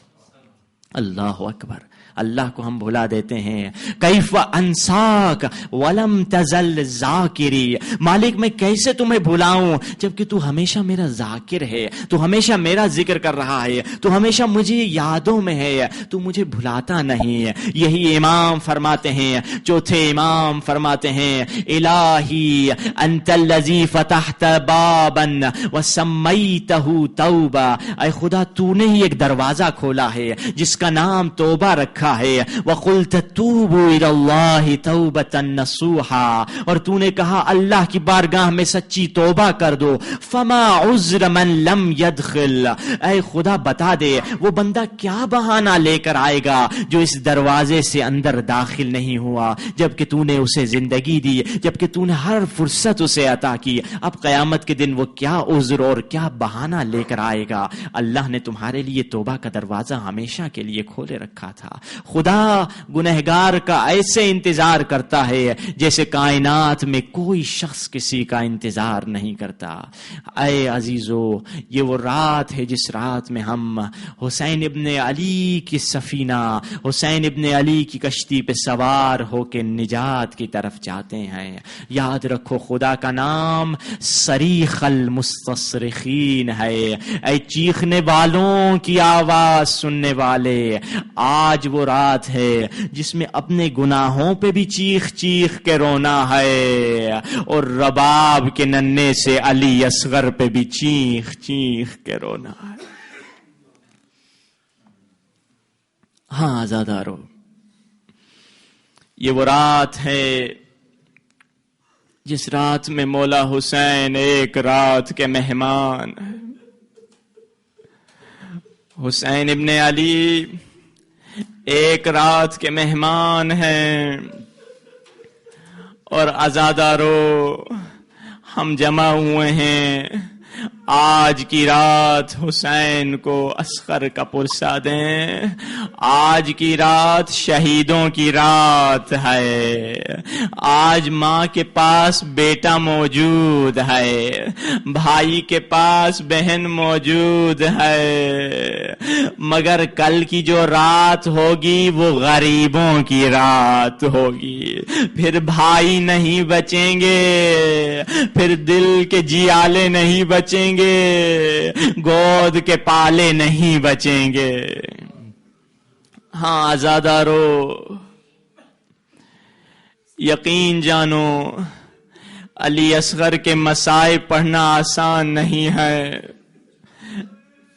اللہ اکبر, اللہ کو ہم بھلا دیتے ہیں. کیف انساک ولم تزل ذاکری, مالک میں کیسے تمہیں بھلاؤں جبکہ تو ہمیشہ میرا ذاکر ہے, تو ہمیشہ میرا ذکر کر رہا ہے, تو ہمیشہ مجھے یادوں میں ہے, تو مجھے بھلاتا نہیں. یہی امام فرماتے ہیں, چوتھے امام فرماتے ہیں الہی انت الذی فتحت بابا وسمیتہ توبہ, اے خدا تو نے ہی ایک دروازہ کھولا ہے جس کا نام توبہ رکھا رکھا ہے. وَقُلْتَ تُوبُوا إِلَى اللَّهِ تَوْبَةً نَصُوحًا, اور تو نے کہا اللہ کی بارگاہ میں سچی توبہ کر دو. فَمَا عُذْرَ مَن لَمْ يَدْخِلْ, اے خدا بتا دے وہ بندہ کیا بہانہ لے کر آئے گا جو اس دروازے سے اندر داخل نہیں ہوا, جبکہ تو نے اسے زندگی دی, جبکہ تو نے ہر فرصت اسے عطا کی. اب قیامت کے دن وہ کیا عذر اور کیا بہانہ لے کر آئے گا؟ اللہ نے تمہارے لیے توبہ کا دروازہ ہمیشہ کے لیے کھولے رکھا تھا. خدا گنہگار کا ایسے انتظار کرتا ہے جیسے کائنات میں کوئی شخص کسی کا انتظار نہیں کرتا. اے عزیزو, یہ وہ رات ہے جس رات میں ہم حسین ابن علی کی سفینہ, حسین ابن علی کی کشتی پہ سوار ہو کے نجات کی طرف جاتے ہیں. یاد رکھو خدا کا نام صریخ المستصرخین ہے. اے چیخنے والوں کی آواز سننے والے, آج وہ رات ہے جس میں اپنے گناہوں پہ بھی چیخ چیخ کے رونا ہے, اور رباب کے ننے سے علی اصغر پہ بھی چیخ چیخ کے رونا ہے. ہاں آزادارو, یہ وہ رات ہے جس رات میں مولا حسین ایک رات کے مہمان ہیں. حسین ابن علی ایک رات کے مہمان ہیں, اور عزادارو ہم جمع ہوئے ہیں آج کی رات حسین کو اصغر کا پرسہ دیں. آج کی رات شہیدوں کی رات ہے. آج ماں کے پاس بیٹا موجود ہے, بھائی کے پاس بہن موجود ہے, مگر کل کی جو رات ہوگی وہ غریبوں کی رات ہوگی. پھر بھائی نہیں بچیں گے, پھر دل کے جیالے نہیں بچیں گے, گود کے پالے نہیں بچیں گے. ہاں آزادارو, یقین جانو علی اصغر کے مصائب پڑھنا آسان نہیں ہے.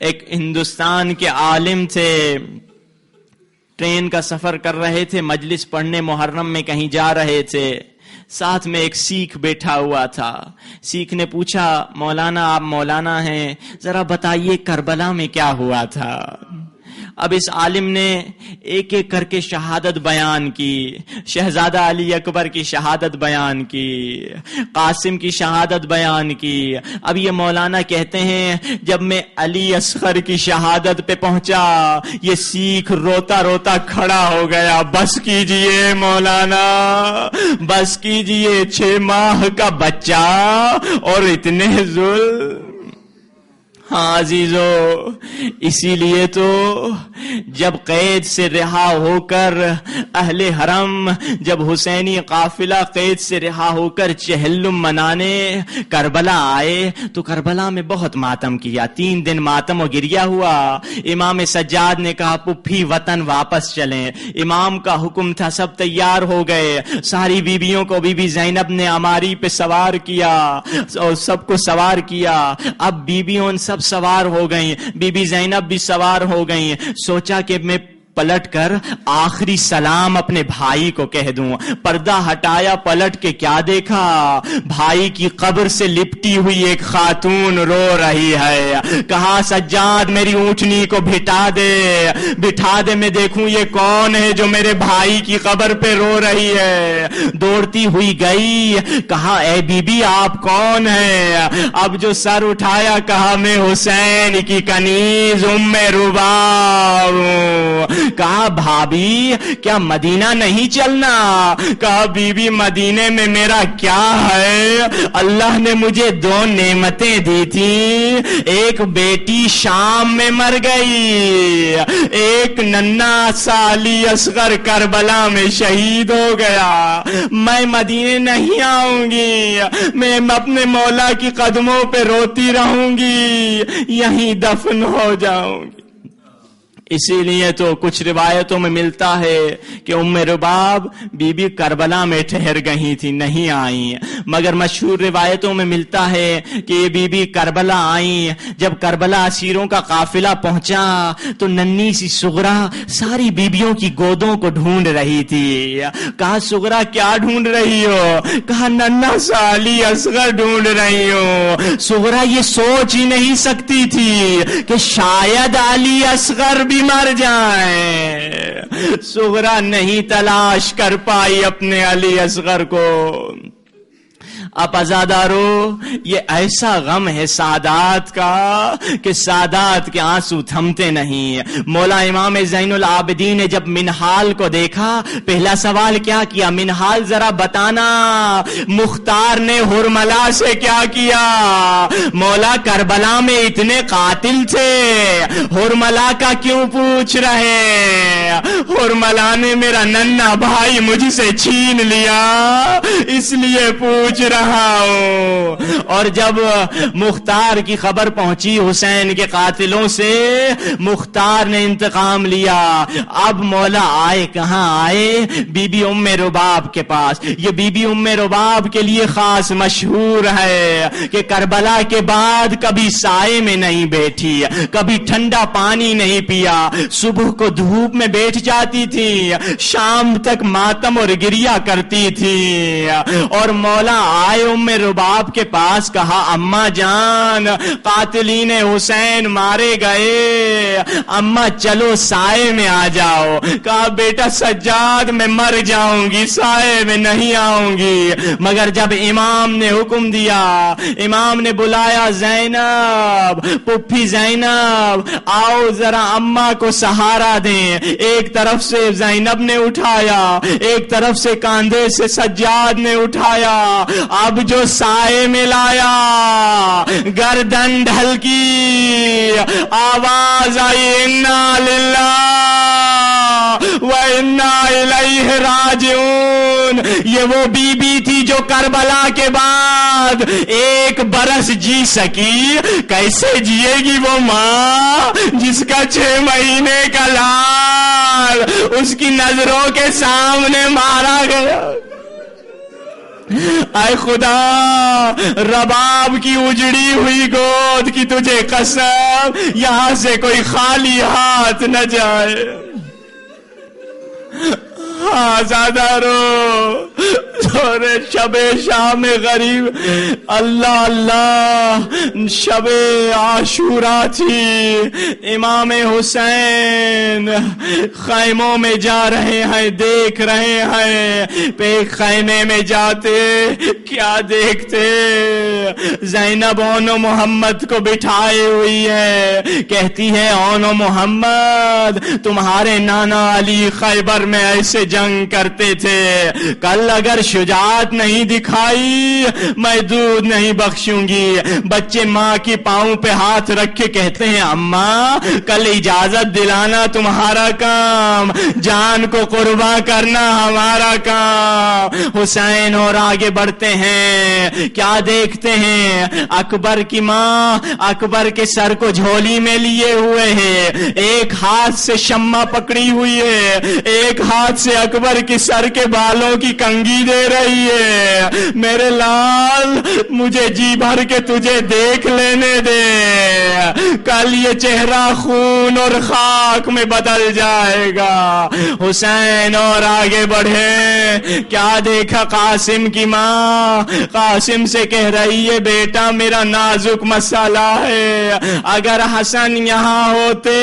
ایک ہندوستان کے عالم تھے, ٹرین کا سفر کر رہے تھے, مجلس پڑھنے محرم میں کہیں جا رہے تھے. ساتھ میں ایک سکھ بیٹھا ہوا تھا. سکھ نے پوچھا, مولانا آپ مولانا ہیں, ذرا بتائیے کربلا میں کیا ہوا تھا. اب اس عالم نے ایک ایک کر کے شہادت بیان کی. شہزادہ علی اکبر کی شہادت بیان کی, قاسم کی شہادت بیان کی. اب یہ مولانا کہتے ہیں جب میں علی اصغر کی شہادت پہ پہنچا یہ سیخ روتا روتا کھڑا ہو گیا. بس کیجئے مولانا, بس کیجئے, 6 ماہ کا بچہ اور اتنے ظلم. ہاں عزیزو, اسی لیے تو جب قید سے رہا ہو کر اہل حرم, جب حسینی قافلہ قید سے رہا ہو کر چہلم منانے کربلا آئے تو کربلا میں بہت ماتم کیا. 3 دن ماتم و گریہ ہوا. امام سجاد نے کہا پپھی وطن واپس چلیں. امام کا حکم تھا, سب تیار ہو گئے. ساری بیویوں کو بی بی زینب نے اماری پہ سوار کیا اور سب کو سوار کیا. اب بیویوں سب سوار ہو گئیں, بی بی زینب بھی سوار ہو گئیں. سوچا کہ میں پلٹ کر آخری سلام اپنے بھائی کو کہہ دوں. پردہ ہٹایا, پلٹ کے کیا دیکھا, بھائی کی قبر سے لپٹی ہوئی ایک خاتون رو رہی ہے. کہا سجاد میری اونٹنی کو بٹھا دے, بٹھا دے, میں دیکھوں یہ کون ہے جو میرے بھائی کی قبر پہ رو رہی ہے. دوڑتی ہوئی گئی, کہا اے بی بی آپ کون ہیں. اب جو سر اٹھایا کہا میں حسین کی کنیز ام رباب. کہا بھابی کیا مدینہ نہیں چلنا. کہا بی بی مدینے میں میرا کیا ہے, اللہ نے مجھے 2 نعمتیں دی تھی. ایک بیٹی شام میں مر گئی, ایک ننھا سا علی اصغر کربلا میں شہید ہو گیا. میں مدینے نہیں آؤں گی, میں اپنے مولا کی قدموں پہ روتی رہوں گی, یہیں دفن ہو جاؤں گی. اسی لیے تو کچھ روایتوں میں ملتا ہے کہ ام رباب بی بی کربلا میں ٹھہر گئی تھی، نہیں آئیں، مگر مشہور روایتوں میں ملتا ہے کہ یہ بی بی کربلا آئیں۔ جب کربلا اسیروں کا قافلہ پہنچا تو ننھی سی سغرا ساری بیبیوں کی گودوں کو ڈھونڈ رہی تھی۔ کہا سغرا کیا ڈھونڈ رہی ہو؟ کہا ننھا سا علی اصغر ڈھونڈ رہی ہو۔ سغرا یہ سوچ ہی نہیں سکتی تھی کہ شاید علی اصغر بھی مر جائیں۔ سغرا نہیں تلاش کر پائی اپنے علی اصغر کو۔ اب ازادارو، یہ ایسا غم ہے سادات کا کہ سادات کے آنسو تھمتے نہیں۔ مولا امام زین العابدین نے جب منحال کو دیکھا، پہلا سوال کیا کیا؟ منحال ذرا بتانا مختار نے ہرملا سے کیا کیا؟ مولا کربلا میں اتنے قاتل تھے، ہرملا کا کیوں پوچھ رہے؟ ہرملا نے میرا ننھا بھائی مجھ سے چھین لیا، اس لیے پوچھ رہا ہوں۔ اور جب مختار کی خبر پہنچی حسین کے قاتلوں سے، مختار نے انتقام لیا۔ اب مولا آئے کہاں آئے؟ بی بی ام رباب کے پاس۔ یہ بی بی ام رباب کے لیے خاص مشہور ہے کہ کربلا کے بعد کبھی سائے میں نہیں بیٹھی، کبھی ٹھنڈا پانی نہیں پیا، صبح کو دھوپ میں بیٹھ جاتی تھی، شام تک ماتم اور گریہ کرتی تھی۔ اور مولا آئے ام رباب کے پاس، کہا اماں جان قاتلین حسین مارے گئے، اماں چلو سائے میں آ جاؤ۔ کہا بیٹا سجاد میں مر جاؤں گی، سائے میں نہیں آؤں گی۔ مگر جب امام نے حکم دیا، امام نے بلایا زینب، پپھی زینب آؤ ذرا اماں کو سہارا دیں۔ ایک طرف سے زینب نے اٹھایا، ایک طرف سے کاندھے سے سجاد نے اٹھایا۔ اب جو سائے میں لایا، گردن ڈھلکی، آواز آئی انا للہ وَإِنَّا إِلَيْهِ رَاجِعُونَ۔ یہ وہ بی بی تھی جو کربلا کے بعد 1 برس جی سکی۔ کیسے جیے گی وہ ماں جس کا 6 مہینے کا لال اس کی نظروں کے سامنے مارا گیا؟ اے خدا، رباب کی اجڑی ہوئی گود کی تجھے قسم، یہاں سے کوئی خالی ہاتھ نہ جائے۔ آزادارو، شب شام غریب، اللہ اللہ، شب عاشورہ تھی، امام حسین خیموں میں جا رہے ہیں، دیکھ رہے ہیں۔ ایک خیمے میں جاتے کیا دیکھتے؟ زینب اون و محمد کو بٹھائے ہوئی ہے، کہتی ہے اون و محمد تمہارے نانا علی خیبر میں ایسے جنگ کرتے تھے، کل اگر شجاعت نہیں دکھائی میں دودھ نہیں بخشوں گی۔ بچے ماں کی پاؤں پہ ہاتھ رکھ کے کہتے ہیں اماں کل اجازت دلانا تمہارا کام، جان کو قربان کرنا ہمارا کام۔ حسین اور آگے بڑھتے ہیں، کیا دیکھتے ہیں؟ اکبر کی ماں اکبر کے سر کو جھولی میں لیے ہوئے ہے، ایک ہاتھ سے شمع پکڑی ہوئی ہے، ایک ہاتھ سے اکبر کے سر کے بالوں کی کنگھی دے رہی ہے۔ میرے لال مجھے جی بھر کے تجھے دیکھ لینے دے، کل یہ چہرہ خون اور خاک میں بدل جائے گا۔ حسین اور آگے بڑھے، کیا دیکھا؟ قاسم کی ماں قاسم سے کہہ رہی ہے بیٹا میرا نازک مسئلہ ہے، اگر حسن یہاں ہوتے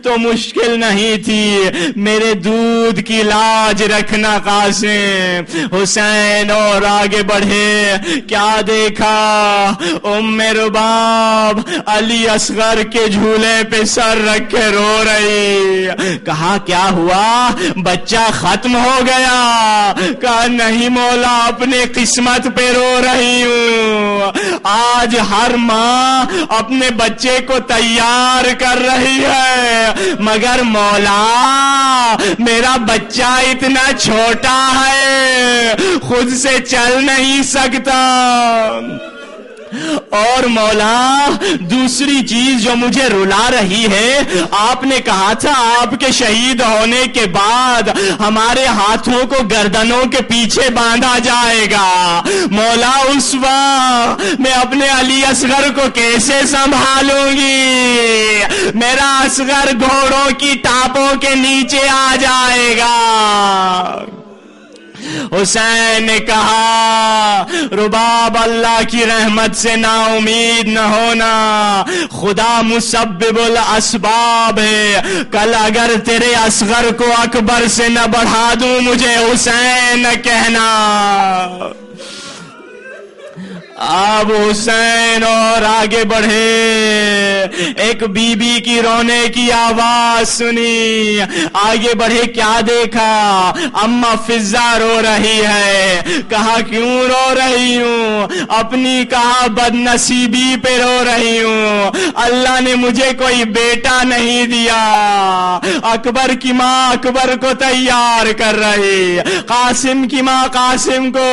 تو مشکل نہیں تھی، میرے دودھ کی لاج رکھنا قاسم۔ حسین اور آگے بڑھے، کیا دیکھا؟ ام رباب علی اصغر کے جھولے پہ سر رکھ کے رو رہی۔ کہا کیا ہوا؟ بچہ ختم ہو گیا؟ کہا نہیں مولا، اپنے قسمت پہ رو رہی ہوں۔ آج ہر ماں اپنے بچے کو تیار کر رہی ہے، مگر مولا میرا بچہ اتنا چھوٹا ہے، خود سے چل نہیں سکتا، اور مولا دوسری چیز جو مجھے رلا رہی ہے، آپ نے کہا تھا آپ کے شہید ہونے کے بعد ہمارے ہاتھوں کو گردنوں کے پیچھے باندھا جائے گا۔ مولا اس وقت میں اپنے علی اصغر کو کیسے سنبھالوں گی؟ میرا اصغر گھوڑوں کی ٹاپوں کے نیچے آ جائے گا۔ حسین نے کہا رباب اللہ کی رحمت سے نا امید نہ ہونا، خدا مسبب الاسباب ہے، کل اگر تیرے اصغر کو اکبر سے نہ بڑھا دوں مجھے حسین نہ کہنا۔ اب حسین اور آگے بڑھے، ایک بی بی کی رونے کی آواز سنی، آگے بڑھے کیا دیکھا؟ اماں فضہ رو رہی ہے۔ کہا کیوں رو رہی ہوں؟ اپنی کہا بد نصیبی پہ رو رہی ہوں، اللہ نے مجھے کوئی بیٹا نہیں دیا۔ اکبر کی ماں اکبر کو تیار کر رہی، قاسم کی ماں قاسم کو،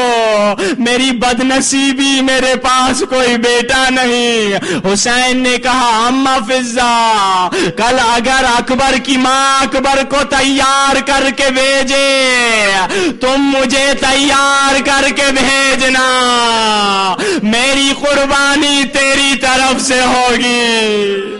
میری بد نصیبی میرے پاس کوئی بیٹا نہیں۔ حسین نے کہا اماں فضہ، کل اگر اکبر کی ماں اکبر کو تیار کر کے بھیجے، تم مجھے تیار کر کے بھیجنا، میری قربانی تیری طرف سے ہوگی۔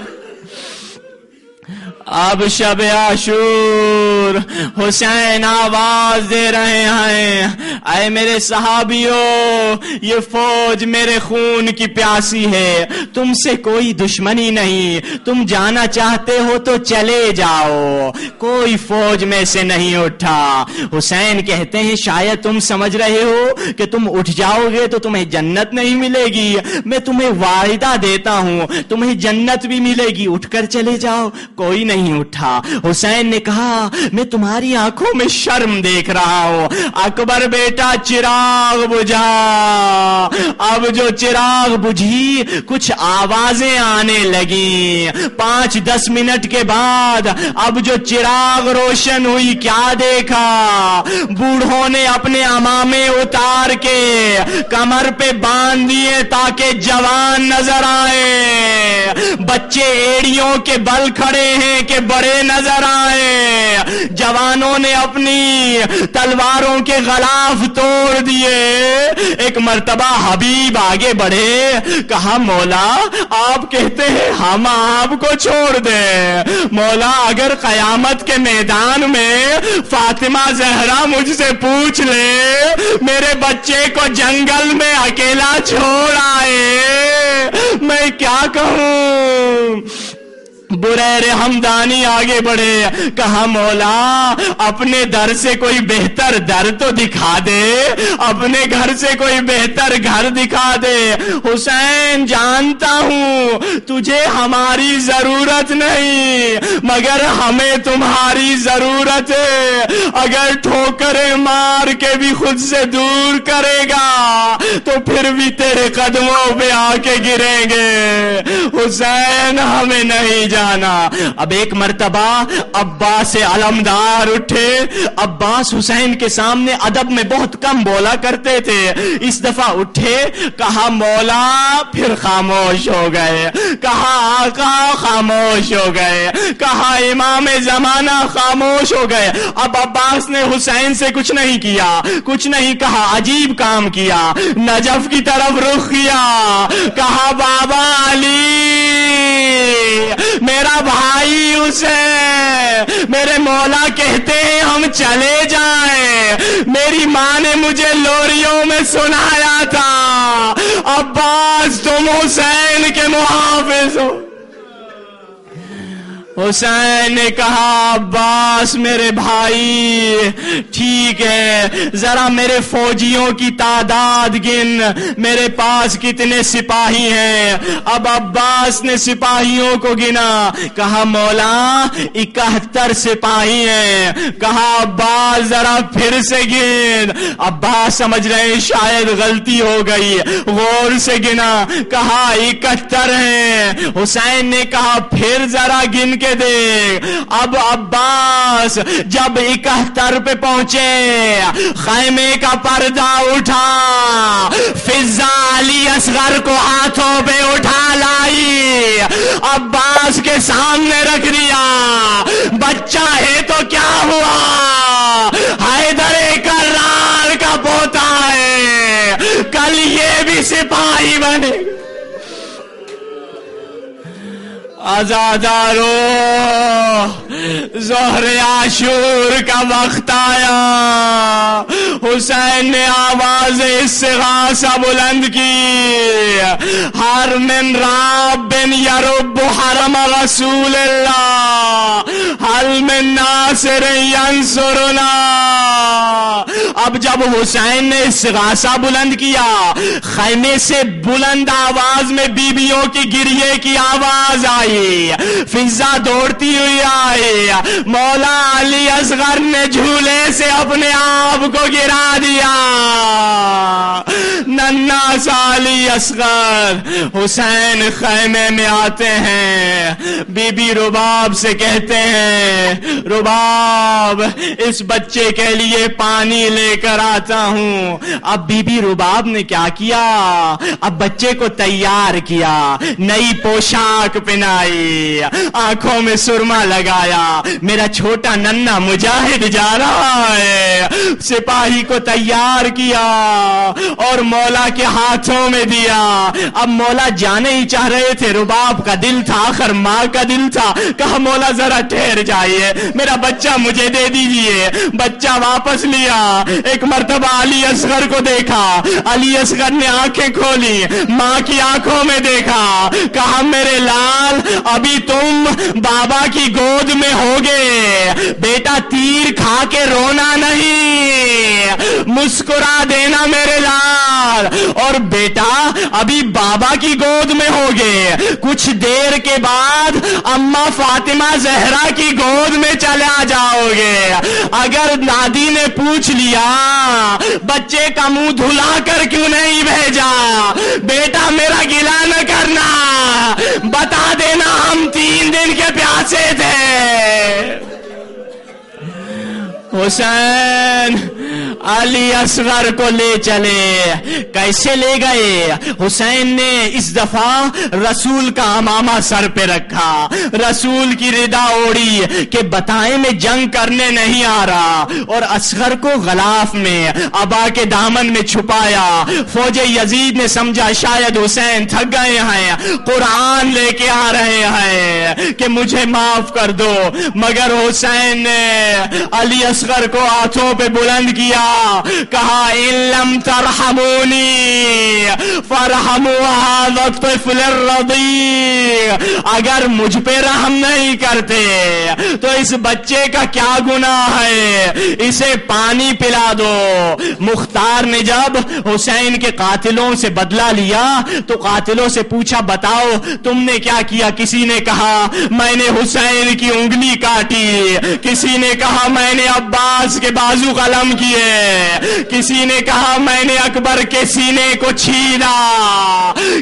اب شب عاشور، حسین آواز دے رہے ہیں اے میرے صحابیوں، یہ فوج میرے خون کی پیاسی ہے، تم سے کوئی دشمنی نہیں، تم جانا چاہتے ہو تو چلے جاؤ، کوئی فوج میں سے نہیں اٹھا۔ حسین کہتے ہیں شاید تم سمجھ رہے ہو کہ تم اٹھ جاؤ گے تو تمہیں جنت نہیں ملے گی، میں تمہیں وعدہ دیتا ہوں تمہیں جنت بھی ملے گی، اٹھ کر چلے جاؤ۔ کوئی نہیں اٹھا۔ حسین نے کہا میں تمہاری آنکھوں میں شرم دیکھ رہا ہوں، اکبر بیٹا چراغ بجھا۔ اب جو چراغ بجھی کچھ آوازیں آنے لگیں، 5-10 منٹ کے بعد اب جو چراغ روشن ہوئی کیا دیکھا؟ بوڑھوں نے اپنے عمامے اتار کے کمر پہ باندھ دیے تاکہ جوان نظر آئے، بچے ایڑیوں کے بل کھڑے ہیں کہ بڑے نظر آئے، جوانوں نے اپنی تلواروں کے غلاف توڑ دیے۔ ایک مرتبہ حبیب آگے بڑھے، کہا مولا آپ کہتے ہیں ہم آپ کو چھوڑ دیں، مولا اگر قیامت کے میدان میں فاطمہ زہرا مجھ سے پوچھ لے میرے بچے کو جنگل میں اکیلا چھوڑ آئے، میں کیا کہوں؟ بریر ہمدانی آگے بڑھے، کہا مولا اپنے در سے کوئی بہتر در تو دکھا دے، اپنے گھر سے کوئی بہتر گھر دکھا دے۔ حسین جانتا ہوں تجھے ہماری ضرورت نہیں مگر ہمیں تمہاری ضرورت ہے، اگر ٹھوکریں مار کے بھی خود سے دور کرے گا تو پھر بھی تیرے قدموں پہ آ کے گریں گے، حسین ہمیں نہیں جانا۔ اب ایک مرتبہ عباس علمدار اٹھے، عباس حسین کے سامنے ادب میں بہت کم بولا کرتے تھے، اس دفعہ اٹھے، کہا مولا، پھر خاموش ہو گئے، کہا آقا خاموش ہو گئے، کہا امام زمانہ خاموش ہو گئے۔ اب عباس نے حسین سے کچھ نہیں کیا، کچھ نہیں کہا، عجیب کام کیا، نجف کی طرف رخ کیا، کہا بابا علی میرا بھائی حسین، میرے مولا کہتے ہیں ہم چلے جائیں، میری ماں نے مجھے لوریوں میں سنایا تھا عباس تم حسین کے محافظ ہو۔ حسین نے کہا عباس میرے بھائی ٹھیک ہے، ذرا میرے فوجیوں کی تعداد گن، میرے پاس کتنے سپاہی ہیں۔ اب عباس نے سپاہیوں کو گنا، کہا مولا 71 سپاہی ہیں، کہا عباس ذرا پھر سے گن۔ عباس سمجھ رہے شاید غلطی ہو گئی، غور سے گنا، کہا 71 ہیں۔ حسین نے کہا پھر ذرا گن کے کے دیکھ. اب عباس جب 71 پہ پہنچے، خیمے کا پردہ اٹھا، فضا علی اصغر کو ہاتھوں پہ اٹھا لائی، عباس کے سامنے رکھ دیا. بچہ ہے تو کیا ہوا، حیدر کرار کا پوتا ہے، کل یہ بھی سپاہی بنے. آزادارو، ظہر عاشور کا وقت آیا. حسین نے آواز استغاثہ بلند کی، ہر من راب بن یرب حرم رسول اللہ، حل من ناصر ینصرنا. اب جب حسین نے استغاثہ بلند کیا، خیمے سے بلند آواز میں بیویوں کی گریے کی آواز آئی، فضا دوڑتی ہوئی آئی. مولا علی اصغر نے جھولے سے اپنے آپ کو گرا دیا. ننا سا علی اصغر حسین خیمے میں آتے ہیں، بی بی رباب سے کہتے ہیں، رباب اس بچے کے لیے پانی لے کر آتا ہوں. اب بی بی رباب نے کیا کیا، اب بچے کو تیار کیا، نئی پوشاک پہنائی، آنکھوں میں سرما لگایا. میرا چھوٹا ننا مجاہد جا رہا ہے. سپاہی کو تیار کیا اور مولا کے ہاتھوں میں دیا. اب مولا جانے ہی چاہ رہے تھے، رباب کا دل تھا، آخر ماں کا دل تھا. کہا مولا ذرا ٹھہر جائیے، میرا بچہ مجھے دے دیجئے. بچہ واپس لیا. ایک مرتبہ علی اصغر کو دیکھا، علی اصغر نے آنکھیں کھولی، ماں کی آنکھوں میں دیکھا. کہا میرے لال، ابھی تم بابا کی گود میں ہوگے، بیٹا تیر کھا کے رونا نہیں، مسکرا دینا میرے لال. اور بیٹا ابھی بابا کی گود میں ہوگے، کچھ دیر کے بعد اماں فاطمہ زہرا کی گود میں چلا جاؤ گے. اگر دادی نے پوچھ لیا بچے کا منہ دھلا کر کیوں نہیں بھیجا، بیٹا میرا گلہ نہ کرنا، بتا دینا ہم 3 دن کے پیاسے تھے. حسین علی اصغر کو لے چلے. کیسے لے گئے؟ حسین نے اس دفعہ رسول کا امامہ سر پہ رکھا، رسول کی ردا اوڑی کہ بتائیں میں جنگ کرنے نہیں آ رہا، اور اصغر کو غلاف میں ابا کے دامن میں چھپایا. فوج یزید نے سمجھا شاید حسین تھک گئے ہیں، قرآن لے کے آ رہے ہیں کہ مجھے معاف کر دو. مگر حسین نے علی اصغر کو ہاتھوں پہ بلند کیا، کہا ان لم ترحمونی فرحموا هذا الطفل الرضيع. اگر مجھ پہ رحم نہیں کرتے تو اس بچے کا کیا گناہ ہے، اسے پانی پلا دو. مختار نے جب حسین کے قاتلوں سے بدلہ لیا تو قاتلوں سے پوچھا بتاؤ تم نے کیا کیا. کسی نے کہا میں نے حسین کی انگلی کاٹی، کسی نے کہا میں نے عباس کے بازو قلم کیے، کسی نے کہا میں نے اکبر کے سینے کو چھیدا،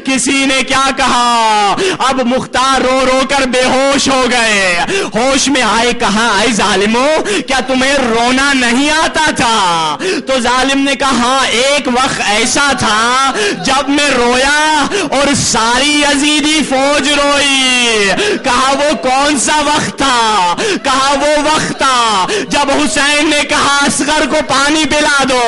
کسی نے کیا کہا. اب مختار رو رو کر بے ہوش ہو گئے. ہوش میں آئے، کہا اے ظالمو کیا تمہیں رونا نہیں آتا تھا؟ تو ظالم نے کہا ہاں ایک وقت ایسا تھا جب میں رویا اور ساری یزیدی فوج روئی. کہا وہ کون سا وقت تھا؟ کہا وہ وقت تھا جب حسین نے کہا اصغر کو پانی پلا دو،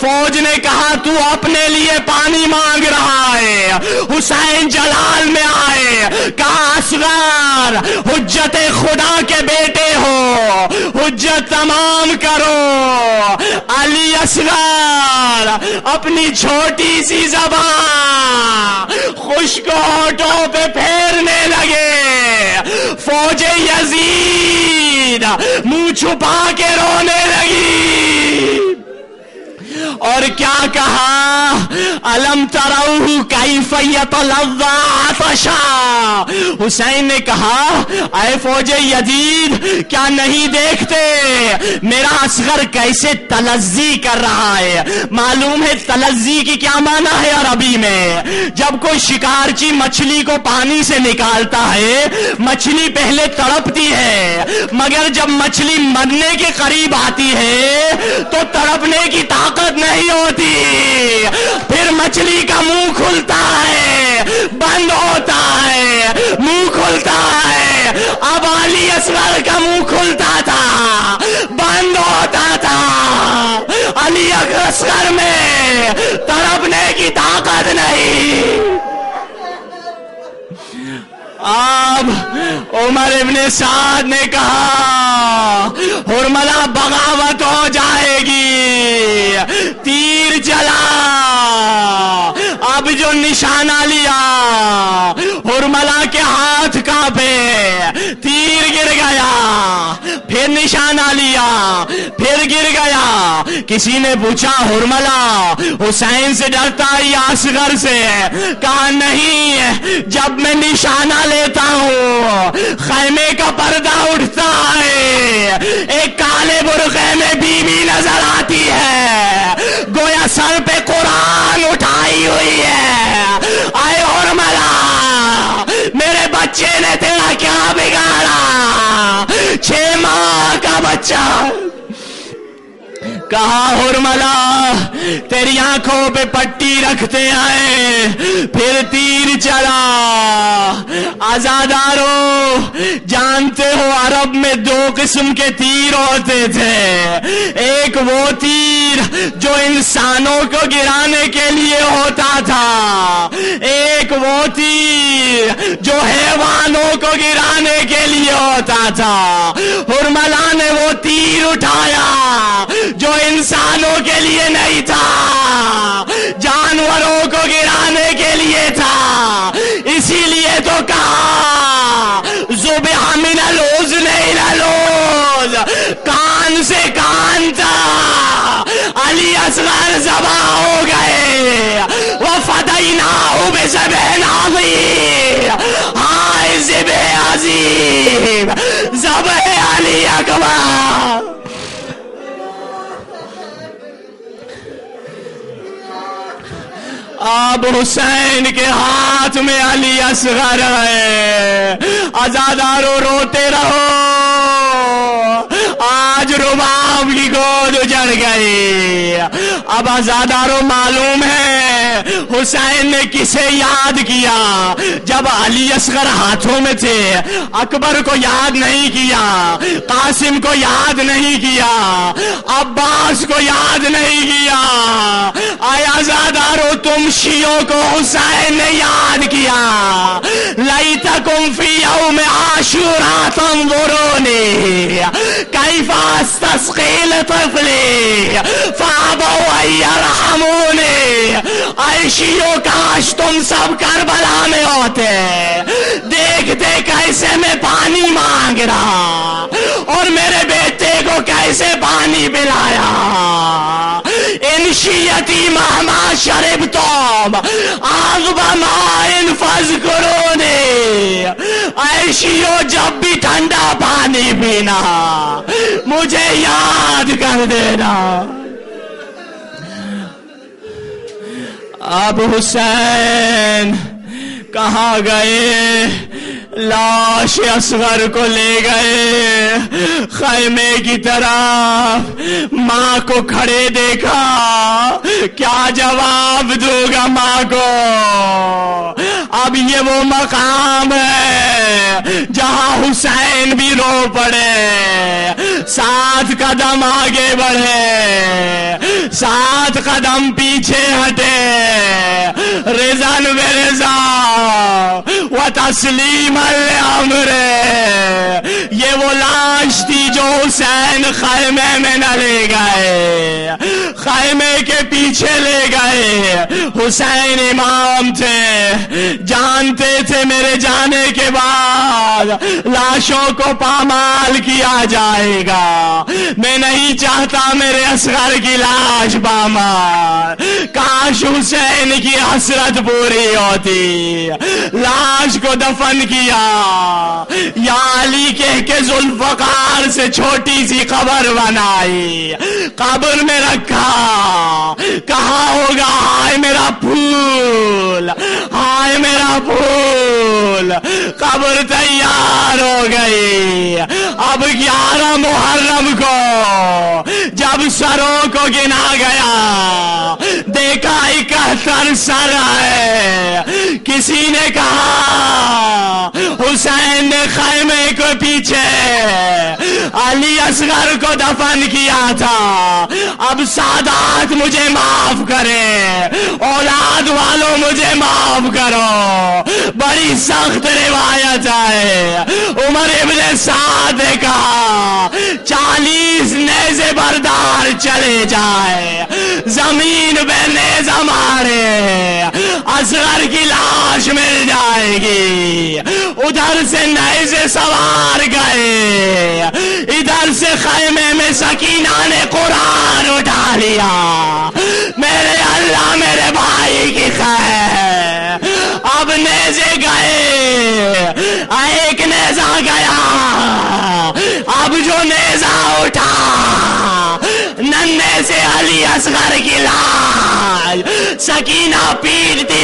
فوج نے کہا تو اپنے لیے پانی مانگ رہا ہے. حسین جلال میں آئے، کہا اصغر حجت خدا کے بیٹے ہو، حجت تمام کرو. علی اصغر اپنی چھوٹی سی زبان خشک ہونٹوں پہ پھیرنے لگے. فوج یزید منہ چھپا کے رونے لگی اور کیا کہا؟ الم تروہ کیف یتلظی عطشا. حسین نے کہا اے فوج یزید کیا نہیں دیکھتے میرا اصغر کیسے تلذی کر رہا ہے؟ معلوم ہے تلذی کی کیا معنی ہے عربی میں؟ جب کوئی شکارچی مچھلی کو پانی سے نکالتا ہے مچھلی پہلے تڑپتی ہے، مگر جب مچھلی مرنے کے قریب آتی ہے تو تڑپنے کی طاقت نہیں ہوتی، پھر مچھلی کا منہ کھلتا ہے بند ہوتا ہے، منہ کھلتا ہے. اب علی اصغر کا منہ کھلتا تھا بند ہوتا تھا. علی اصغر میں تڑپنے کی طاقت نہیں. اب عمر ابن سعد نے کہا حرملہ بغاوت ہو جائے گی. تیر چلا، اب جو نشانہ لیا حرملہ کے ہاتھ کانپے، تیر گر گیا، پھر نشانہ لیا، پھر گر گیا. کسی نے پوچھا حرملہ حسین سے ڈرتا یا اصغر سے؟ کہا نہیں، جب میں نشانہ لیتا ہوں خیمے کا پردہ اٹھتا ہے، ایک کالے برقعے میں بیوی نظر آتی ہے، گویا سر پہ قرآن اٹھائی ہوئی ہے. اے حرملہ میرے بچے نے تیرا کیا بگاڑا؟ 6 ماہ کا بچہ. کہا حرملہ تیری آنکھوں پہ پٹی رکھتے آئے، پھر تیر چلا. آزادارو جانتے ہو عرب میں 2 قسم کے تیر ہوتے تھے، ایک وہ تیر جو انسانوں کو گرانے کے لیے ہوتا تھا، ایک وہ تیر جو حیوانوں کو گرانے کے لیے ہوتا تھا. حرملہ نے وہ تیر اٹھایا جو انسانوں کے لیے نہیں تھا، جانوروں کو گرانے کے لیے تھا. اسی لیے تو کہا ذبح من الاذن الى الاذن، کان سے کان تھا. علی اصغر ذبح ہو گئے. وفدیناہ بذبح عظیم، ہائے ذبح عظیم، ذبح علی اکبر. اب حسین کے ہاتھ میں علی اصغر ہے. آزادارو روتے رہو، آج رباب کی گود اجڑ گئی. اب آزادارو معلوم ہے حسین نے کسے یاد کیا؟ جب علی اصغر ہاتھوں میں تھے اکبر کو یاد نہیں کیا، قاسم کو یاد نہیں کیا، عباس کو یاد نہیں کیا. اے آزادارو تم شیعوں کو حسین نے یاد کیا. لیتکم فی یوم عاشوراء تنظرونی کیف استسقی لطفلی فابوا ان یرحمونی. اے شیعوں کاش تم سب کربلا میں ہوتے، دیکھتے کیسے میں پانی مانگ رہا اور میرے بیٹے کو کیسے پانی پلایا. ان شیعتی مہما شربتم اغب ماء فاذکرونی. اے شیعو جب بھی ٹھنڈا پانی پینا مجھے یاد کر دینا. اب حسین کہاں گئے؟ لاش اصغر کو لے گئے خیمے کی طرف. ماں کو کھڑے دیکھا، کیا جواب دوں گا ماں کو؟ اب یہ وہ مقام ہے جہاں حسین بھی رو پڑے، 7 قدم آگے بڑھے، 7 قدم پیچھے ہٹے. رضا برضا و تسلیم الامر. یہ وہ لاش تھی جو حسین خیمے میں نہ لے گئے، خیمے کے پیچھے لے گئے۔ حسین امام تھے، جانتے تھے میرے جانے کے بعد لاشوں کو پامال کیا جائے گا، میں نہیں چاہتا میرے اصغر کی لاش پامال، کاش حسین کی حسرت پوری ہوتی۔ لاش کو دفن کیا، یا علی کہہ کے ذوالفقار سے چھوٹی سی قبر بنائی، قبر میں رکھا، کہا ہوگا ہائے میرا پھول، ہائے میرا پھول۔ قبر تیار ہو گئی۔ اب 11 محرم کو جب سروں کو گنا گیا، دیکھا 71 سر ہے۔ کسی نے کہا حسین نے خیمے کو پیچھے علی اصغر کو دفن کیا تھا، اب سادات مجھے معاف کرے، اولاد والوں مجھے معاف کرو۔ بڑی سخت روایت ہے، عمر ابن سعد نے کہا 40 نیزے بردار چلے جائے، زمین پہ نیزہ مارے، اصغر کی لاش مل جائے گی۔ ادھر سے نیزے سوار گئے، ادھر سے خیمے میں سکینہ نے قرآن اٹھا لیا۔ میرے اللہ میرے بھائی کی خیر، اب نیزے گئے، ایک نیزہ گیا، اب جو نیزہ اٹھا ننے سے علی اصغر کی لاش، سکینہ پیٹتی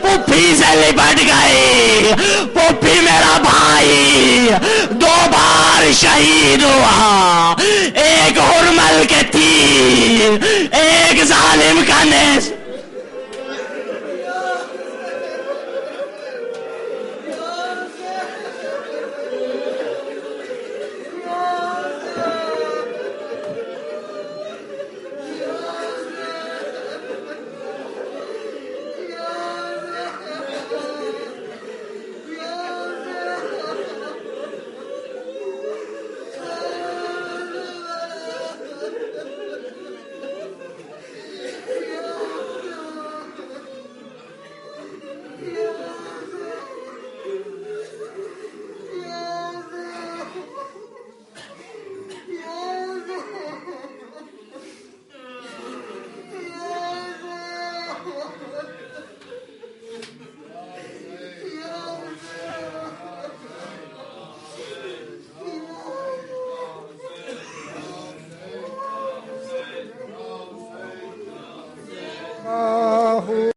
پپھی سے لپٹ گئی۔ پپھی میرا بھائی 2 بار شہید ہوا، ایک ہرمل کے تیر، ایک ظالم کا نیز۔ Yeah.